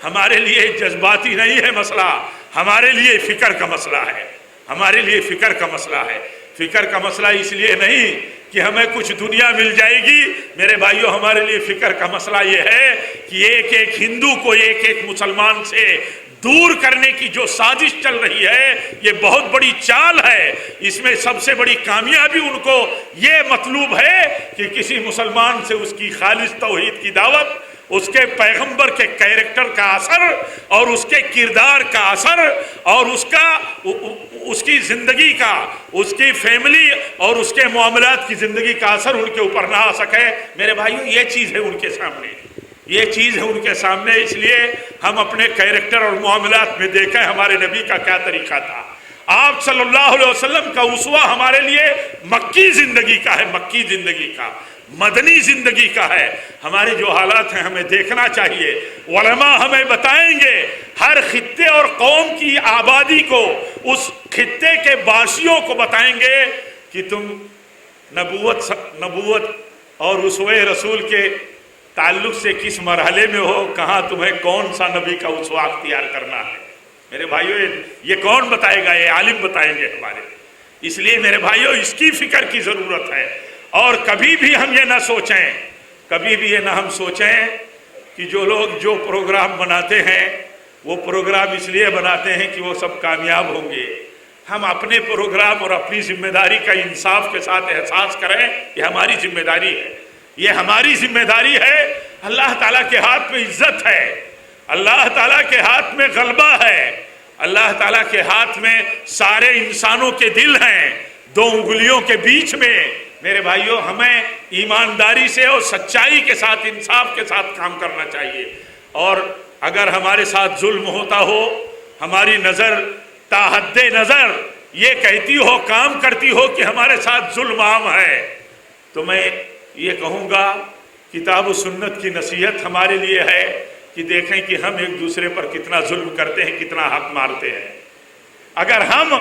ہمارے لیے جذباتی نہیں ہے مسئلہ، ہمارے لیے فکر کا مسئلہ ہے، ہمارے لیے فکر کا مسئلہ ہے۔ فکر کا مسئلہ اس لیے نہیں کہ ہمیں کچھ دنیا مل جائے گی، میرے بھائیوں، ہمارے لیے فکر کا مسئلہ یہ ہے کہ ایک ایک ہندو کو ایک ایک مسلمان سے دور کرنے کی جو سازش چل رہی ہے، یہ بہت بڑی چال ہے۔ اس میں سب سے بڑی کامیابی ان کو یہ مطلوب ہے کہ کسی مسلمان سے اس کی خالص توحید کی دعوت، اس کے پیغمبر کے کیریکٹر کا اثر اور اس کے کردار کا اثر اور اس کی زندگی کا، اس کی فیملی اور اس کے معاملات کی زندگی کا اثر ان کے اوپر نہ آ سکے۔ میرے بھائیوں، یہ چیز ہے ان کے سامنے، یہ چیز ہے ان کے سامنے۔ اس لیے ہم اپنے کیریکٹر اور معاملات میں دیکھیں ہمارے نبی کا کیا طریقہ تھا۔ آپ صلی اللہ علیہ وسلم کا اسوہ ہمارے لیے مکی زندگی کا ہے، مکی زندگی کا، مدنی زندگی کا ہے۔ ہمارے جو حالات ہیں ہمیں دیکھنا چاہیے۔ علماء ہمیں بتائیں گے، ہر خطے اور قوم کی آبادی کو، اس خطے کے باشیوں کو بتائیں گے کہ تم نبوت اور اسوہ رسول کے تعلق سے کس مرحلے میں ہو، کہاں تمہیں کون سا نبی کا اسوہ اختیار کرنا ہے۔ میرے بھائیوں، یہ کون بتائے گا؟ یہ عالم بتائیں گے ہمارے۔ اس لیے میرے بھائیوں، اس کی فکر کی ضرورت ہے۔ اور کبھی بھی ہم یہ نہ سوچیں، کبھی بھی یہ نہ ہم سوچیں کہ جو لوگ جو پروگرام بناتے ہیں وہ پروگرام اس لیے بناتے ہیں کہ وہ سب کامیاب ہوں گے۔ ہم اپنے پروگرام اور اپنی ذمہ داری کا انصاف کے ساتھ احساس کریں، یہ ہماری ذمہ داری ہے، یہ ہماری ذمہ داری ہے۔ اللہ تعالیٰ کے ہاتھ میں عزت ہے، اللہ تعالیٰ کے ہاتھ میں غلبہ ہے، اللہ تعالیٰ کے ہاتھ میں سارے انسانوں کے دل ہیں، دو انگلیوں کے بیچ میں۔ میرے بھائیوں، ہمیں ایمانداری سے اور سچائی کے ساتھ، انصاف کے ساتھ کام کرنا چاہیے۔ اور اگر ہمارے ساتھ ظلم ہوتا ہو، ہماری نظر تا حد نظر یہ کہتی ہو، کام کرتی ہو کہ ہمارے ساتھ ظلم عام ہے، تو میں یہ کہوں گا کتاب و سنت کی نصیحت ہمارے لیے ہے کہ دیکھیں کہ ہم ایک دوسرے پر کتنا ظلم کرتے ہیں، کتنا حق مارتے ہیں۔ اگر ہم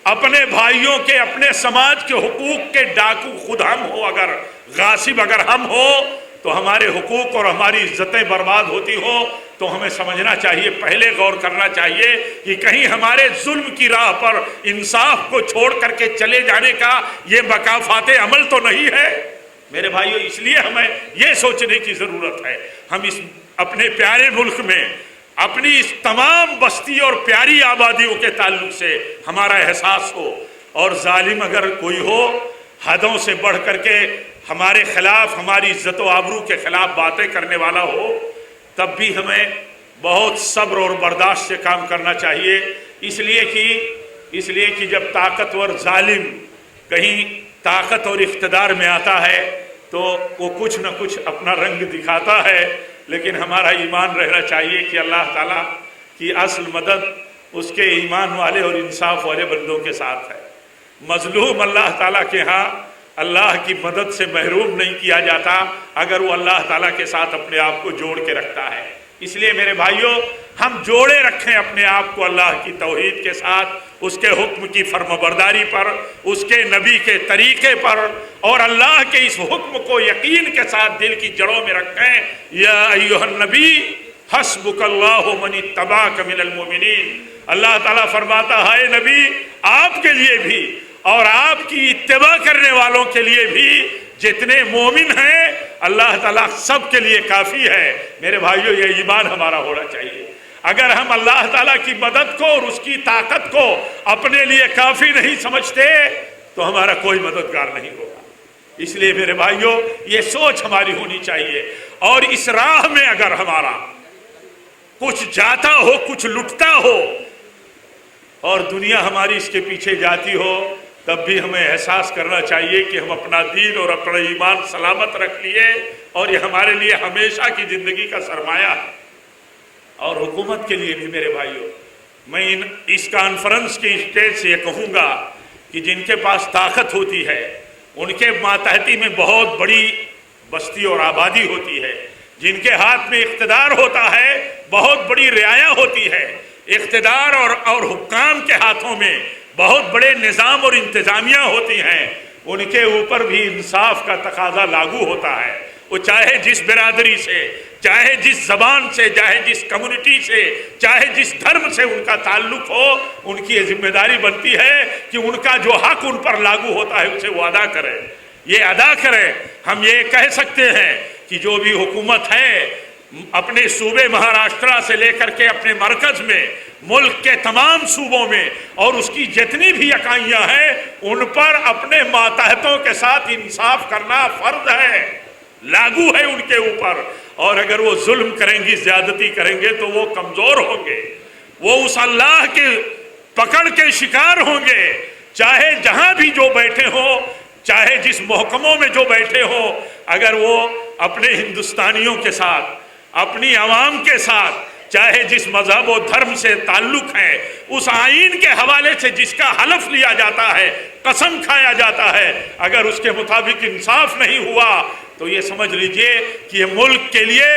اپنے بھائیوں کے، اپنے سماج کے حقوق کے ڈاکو خود ہم ہو، اگر غاصب اگر ہم ہو، تو ہمارے حقوق اور ہماری عزتیں برباد ہوتی ہو، تو ہمیں سمجھنا چاہیے، پہلے غور کرنا چاہیے کہ کہیں ہمارے ظلم کی راہ پر انصاف کو چھوڑ کر کے چلے جانے کا یہ مکافات عمل تو نہیں ہے میرے بھائیو۔ اس لیے ہمیں یہ سوچنے کی ضرورت ہے، ہم اس اپنے پیارے ملک میں اپنی اس تمام بستی اور پیاری آبادیوں کے تعلق سے ہمارا احساس ہو، اور ظالم اگر کوئی ہو حدوں سے بڑھ کر کے ہمارے خلاف، ہماری عزت و آبرو کے خلاف باتیں کرنے والا ہو، تب بھی ہمیں بہت صبر اور برداشت سے کام کرنا چاہیے، اس لیے کہ جب طاقتور ظالم کہیں طاقت اور اقتدار میں آتا ہے تو وہ کچھ نہ کچھ اپنا رنگ دکھاتا ہے، لیکن ہمارا ایمان رہنا چاہیے کہ اللہ تعالیٰ کی اصل مدد اس کے ایمان والے اور انصاف والے بندوں کے ساتھ ہے۔ مظلوم اللہ تعالیٰ کے ہاں اللہ کی مدد سے محروم نہیں کیا جاتا اگر وہ اللہ تعالیٰ کے ساتھ اپنے آپ کو جوڑ کے رکھتا ہے۔ اس لیے میرے بھائیوں، ہم جوڑے رکھیں اپنے آپ کو اللہ کی توحید کے ساتھ، اس کے حکم کی فرمانبرداری پر، اس کے نبی کے طریقے پر، اور اللہ کے اس حکم کو یقین کے ساتھ دل کی جڑوں میں رکھیں۔ یا ایھا النبی حسبک اللہ ومن اتبعک من المؤمنین، اللہ تعالیٰ فرماتا ہے نبی آپ کے لیے بھی اور آپ کی اتباع کرنے والوں کے لیے بھی جتنے مومن ہیں اللہ تعالیٰ سب کے لیے کافی ہے۔ میرے بھائیو، یہ ایمان ہمارا ہونا چاہیے۔ اگر ہم اللہ تعالیٰ کی مدد کو اور اس کی طاقت کو اپنے لیے کافی نہیں سمجھتے تو ہمارا کوئی مددگار نہیں ہوگا۔ اس لیے میرے بھائیو، یہ سوچ ہماری ہونی چاہیے، اور اس راہ میں اگر ہمارا کچھ جاتا ہو، کچھ لٹتا ہو اور دنیا ہماری اس کے پیچھے جاتی ہو، تب بھی ہمیں احساس کرنا چاہیے کہ ہم اپنا دین اور اپنا ایمان سلامت رکھ لیے، اور یہ ہمارے لیے ہمیشہ کی زندگی کا سرمایہ ہے۔ اور حکومت کے لیے بھی میرے بھائیوں، میں اس کانفرنس کی اسٹیج سے یہ کہوں گا کہ جن کے پاس طاقت ہوتی ہے، ان کے ماتحتی میں بہت بڑی بستی اور آبادی ہوتی ہے، جن کے ہاتھ میں اقتدار ہوتا ہے بہت بڑی رعایا ہوتی ہے، اقتدار اور حکام کے ہاتھوں میں بہت بڑے نظام اور انتظامیہ ہوتی ہیں، ان کے اوپر بھی انصاف کا تقاضا لاگو ہوتا ہے۔ وہ چاہے جس برادری سے، چاہے جس زبان سے، چاہے جس کمیونٹی سے، چاہے جس دھرم سے ان کا تعلق ہو، ان کی یہ ذمہ داری بنتی ہے کہ ان کا جو حق ان پر لاگو ہوتا ہے اسے وہ ادا کریں، یہ ادا کریں۔ ہم یہ کہہ سکتے ہیں کہ جو بھی حکومت ہے اپنے صوبے مہاراشٹرا سے لے کر کے اپنے مرکز میں، ملک کے تمام صوبوں میں، اور اس کی جتنی بھی اکائیاں ہیں، ان پر اپنے ماتحتوں کے ساتھ انصاف کرنا فرض ہے، لاگو ہے ان کے اوپر۔ اور اگر وہ ظلم کریں گی، زیادتی کریں گے، تو وہ کمزور ہوں گے، وہ اس اللہ کے پکڑ کے شکار ہوں گے، چاہے جہاں بھی جو بیٹھے ہوں، چاہے جس محکموں میں جو بیٹھے ہوں، اگر وہ اپنے ہندوستانیوں کے ساتھ، اپنی عوام کے ساتھ، چاہے جس مذہب و دھرم سے تعلق ہے، اس آئین کے حوالے سے جس کا حلف لیا جاتا ہے، قسم کھایا جاتا ہے، اگر اس کے مطابق انصاف نہیں ہوا تو یہ سمجھ لیجئے کہ یہ ملک کے لیے،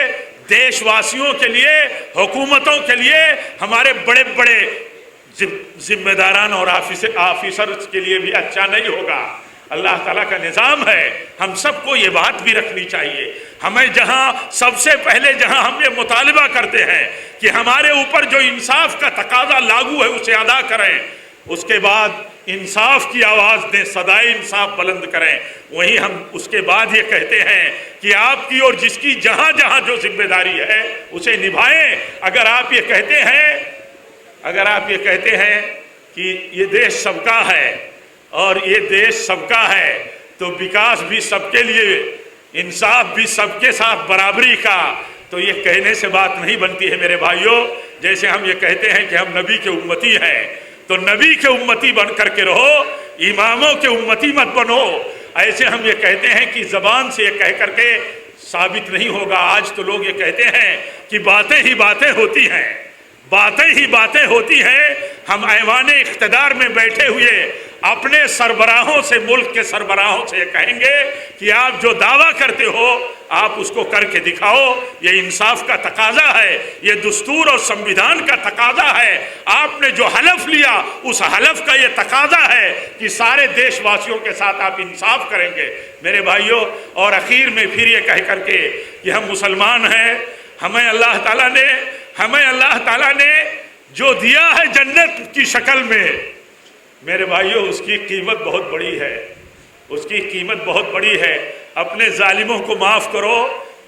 دیش واسیوں کے لیے، حکومتوں کے لیے، ہمارے بڑے بڑے ذمہ داران اور آفیسرز کے لیے بھی اچھا نہیں ہوگا۔ اللہ تعالیٰ کا نظام ہے، ہم سب کو یہ بات بھی رکھنی چاہیے۔ ہمیں جہاں سب سے پہلے ہم یہ مطالبہ کرتے ہیں کہ ہمارے اوپر جو انصاف کا تقاضا لاگو ہے اسے ادا کریں، اس کے بعد انصاف کی آواز دیں، صدائے انصاف بلند کریں، وہیں ہم اس کے بعد یہ کہتے ہیں کہ آپ کی اور جس کی جہاں جہاں جو ذمہ داری ہے اسے نبھائیں۔ اگر آپ یہ کہتے ہیں کہ یہ دیش سب کا ہے اور یہ دیش سب کا ہے، تو وکاس بھی سب کے لیے، انصاف بھی سب کے ساتھ برابری کا، تو یہ کہنے سے بات نہیں بنتی ہے میرے بھائیوں۔ جیسے ہم یہ کہتے ہیں کہ ہم نبی کے امتی ہیں، تو نبی کے امتی بن کر کے رہو، اماموں کے امتی مت بنو۔ ایسے ہم یہ کہتے ہیں کہ زبان سے یہ کہہ کر کے ثابت نہیں ہوگا۔ آج تو لوگ یہ کہتے ہیں کہ باتیں ہی باتیں ہوتی ہیں، باتیں ہی باتیں ہوتی ہیں۔ ہم ایوان اقتدار میں بیٹھے ہوئے اپنے سربراہوں سے، ملک کے سربراہوں سے یہ کہیں گے کہ آپ جو دعویٰ کرتے ہو آپ اس کو کر کے دکھاؤ۔ یہ انصاف کا تقاضا ہے، یہ دستور اور سنویدھان کا تقاضا ہے۔ آپ نے جو حلف لیا اس حلف کا یہ تقاضا ہے کہ سارے دیش واسیوں کے ساتھ آپ انصاف کریں گے میرے بھائیوں۔ اور اخیر میں پھر یہ کہہ کر کے کہ ہم مسلمان ہیں، ہمیں اللہ تعالیٰ نے جو دیا ہے جنت کی شکل میں، میرے بھائیوں اس کی قیمت بہت بڑی ہے، اس کی قیمت بہت بڑی ہے۔ اپنے ظالموں کو معاف کرو،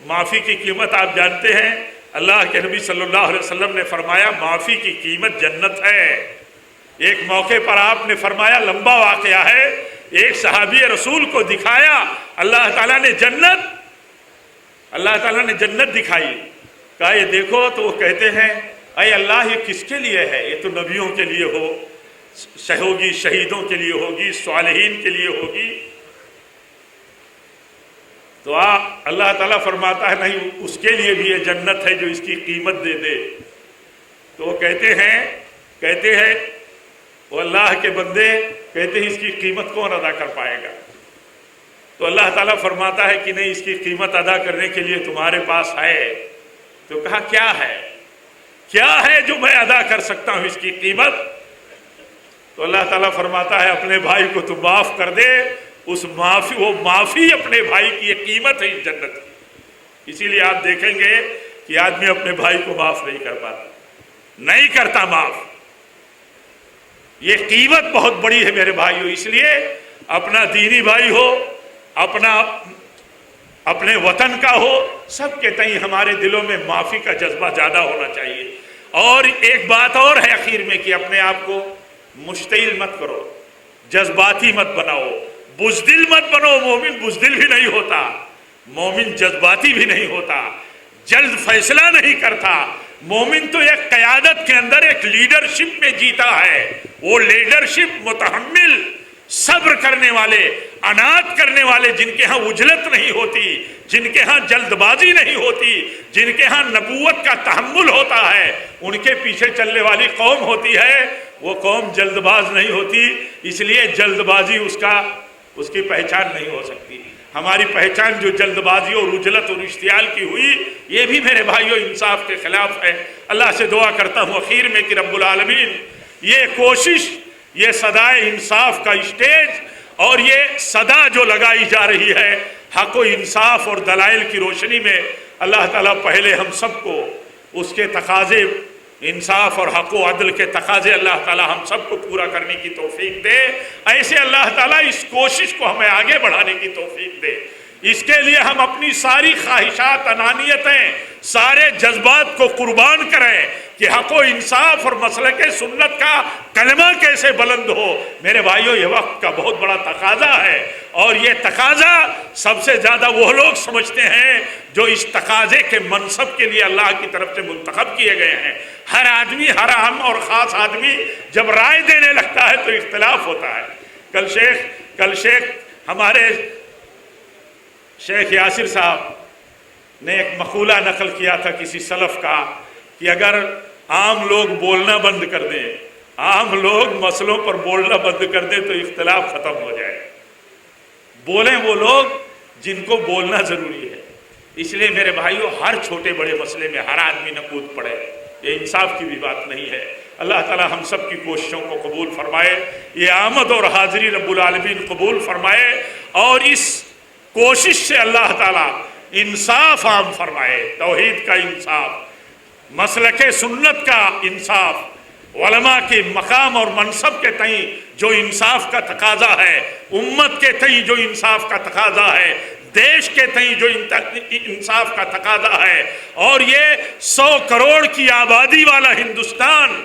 معافی کی قیمت آپ جانتے ہیں۔ اللہ کے نبی صلی اللہ علیہ وسلم نے فرمایا معافی کی قیمت جنت ہے۔ ایک موقع پر آپ نے فرمایا، لمبا واقعہ ہے، ایک صحابی رسول کو دکھایا اللہ تعالیٰ نے جنت دکھائی، کہا یہ دیکھو، تو وہ کہتے ہیں اے اللہ یہ کس کے لیے ہے؟ یہ تو نبیوں کے لیے ہوگی، شہیدوں کے لیے ہوگی، صالحین کے لیے ہوگی۔ تو اللہ تعالیٰ فرماتا ہے نہیں، اس کے لیے بھی یہ جنت ہے جو اس کی قیمت دے دے۔ تو وہ کہتے ہیں وہ اللہ کے بندے کہتے ہیں اس کی قیمت کون ادا کر پائے گا؟ تو اللہ تعالیٰ فرماتا ہے کہ نہیں، اس کی قیمت ادا کرنے کے لیے تمہارے پاس ہے۔ تو کہا کیا ہے جو میں ادا کر سکتا ہوں اس کی قیمت؟ تو اللہ تعالیٰ فرماتا ہے اپنے بھائی کو تو معاف کر دے، وہ معافی اپنے بھائی کی یہ قیمت ہے اس جنت کی۔ اسی لیے آپ دیکھیں گے کہ آدمی اپنے بھائی کو معاف نہیں کر پاتا، نہیں کرتا معاف۔ یہ قیمت بہت بڑی ہے میرے بھائیوں۔ اس لیے اپنا دینی بھائی ہو، اپنے وطن کا ہو، سب کے تئیں ہمارے دلوں میں معافی کا جذبہ زیادہ ہونا چاہیے۔ اور ایک بات اور ہے آخر میں کہ اپنے آپ کو مشتعل مت کرو، جذباتی مت بناؤ، بزدل مت بنو۔ مومن بزدل بھی نہیں ہوتا، مومن جذباتی بھی نہیں ہوتا، جلد فیصلہ نہیں کرتا۔ مومن تو ایک قیادت کے اندر ایک لیڈرشپ میں جیتا ہے۔ وہ لیڈرشپ متحمل، صبر کرنے والے، عناد کرنے والے، جن کے ہاں عجلت نہیں ہوتی، جن کے ہاں جلد بازی نہیں ہوتی، جن کے ہاں نبوت کا تحمل ہوتا ہے، ان کے پیچھے چلنے والی قوم ہوتی ہے۔ وہ قوم جلد باز نہیں ہوتی، اس لیے جلد بازی اس کی پہچان نہیں ہو سکتی۔ ہماری پہچان جو جلد بازی اور عجلت اور اشتعال کی ہوئی، یہ بھی میرے بھائیوں انصاف کے خلاف ہے۔ اللہ سے دعا کرتا ہوں آخر میں کہ رب العالمین یہ کوشش، یہ صدائے انصاف کا اسٹیج اور یہ صدا جو لگائی جا رہی ہے حق و انصاف اور دلائل کی روشنی میں، اللہ تعالیٰ پہلے ہم سب کو اس کے تقاضے، انصاف اور حق و عدل کے تقاضے اللہ تعالیٰ ہم سب کو پورا کرنے کی توفیق دے۔ ایسے اللہ تعالیٰ اس کوشش کو ہمیں آگے بڑھانے کی توفیق دے۔ اس کے لیے ہم اپنی ساری خواہشات، انانیتیں، سارے جذبات کو قربان کریں کہ حق و انصاف اور مسلک سنت کا کلمہ کیسے بلند ہو۔ میرے بھائیوں یہ وقت کا بہت بڑا تقاضا ہے، اور یہ تقاضا سب سے زیادہ وہ لوگ سمجھتے ہیں جو اس تقاضے کے منصب کے لیے اللہ کی طرف سے منتخب کیے گئے ہیں۔ ہر آدمی، ہر عام اور خاص آدمی جب رائے دینے لگتا ہے تو اختلاف ہوتا ہے۔ کل شیخ ہمارے شیخ یاسر صاحب نے ایک مقولہ نقل کیا تھا کسی سلف کا کہ اگر عام لوگ بولنا بند کر دیں، عام لوگ مسئلوں پر بولنا بند کر دیں تو اختلاف ختم ہو جائے۔ بولیں وہ لوگ جن کو بولنا ضروری ہے۔ اس لیے میرے بھائیوں ہر چھوٹے بڑے مسئلے میں ہر آدمی نہ کود پڑے، یہ انصاف کی بھی بات نہیں ہے۔ اللہ تعالی ہم سب کی کوششوں کو قبول فرمائے، یہ آمد اور حاضری رب العالمین قبول فرمائے، اور اس کوشش سے اللہ تعالی انصاف عام فرمائے، توحید کا انصاف، مسلک سنت کا انصاف، علماء کے مقام اور منصب کے تئیں جو انصاف کا تقاضا ہے، امت کے تئیں جو انصاف کا تقاضا ہے، دیش کے تئیں جو انصاف کا تقاضا ہے، اور یہ 100 کروڑ کی آبادی والا ہندوستان،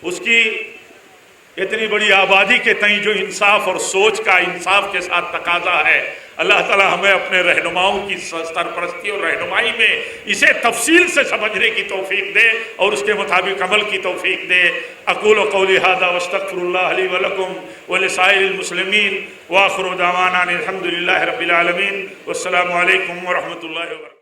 اس کی اتنی بڑی آبادی کے تئیں جو انصاف اور سوچ کا انصاف کے ساتھ تقاضا ہے، اللہ تعالی ہمیں اپنے رہنماؤں کی سرپرستی اور رہنمائی میں اسے تفصیل سے سمجھنے کی توفیق دے اور اس کے مطابق عمل کی توفیق دے۔ اقول قولی ھذا واستغفر اللہ لی ولکم ولسائر المسلمین، وآخر دعوانا الحمد للہ رب العالمین، والسلام علیکم ورحمۃ اللہ وبرکاتہ۔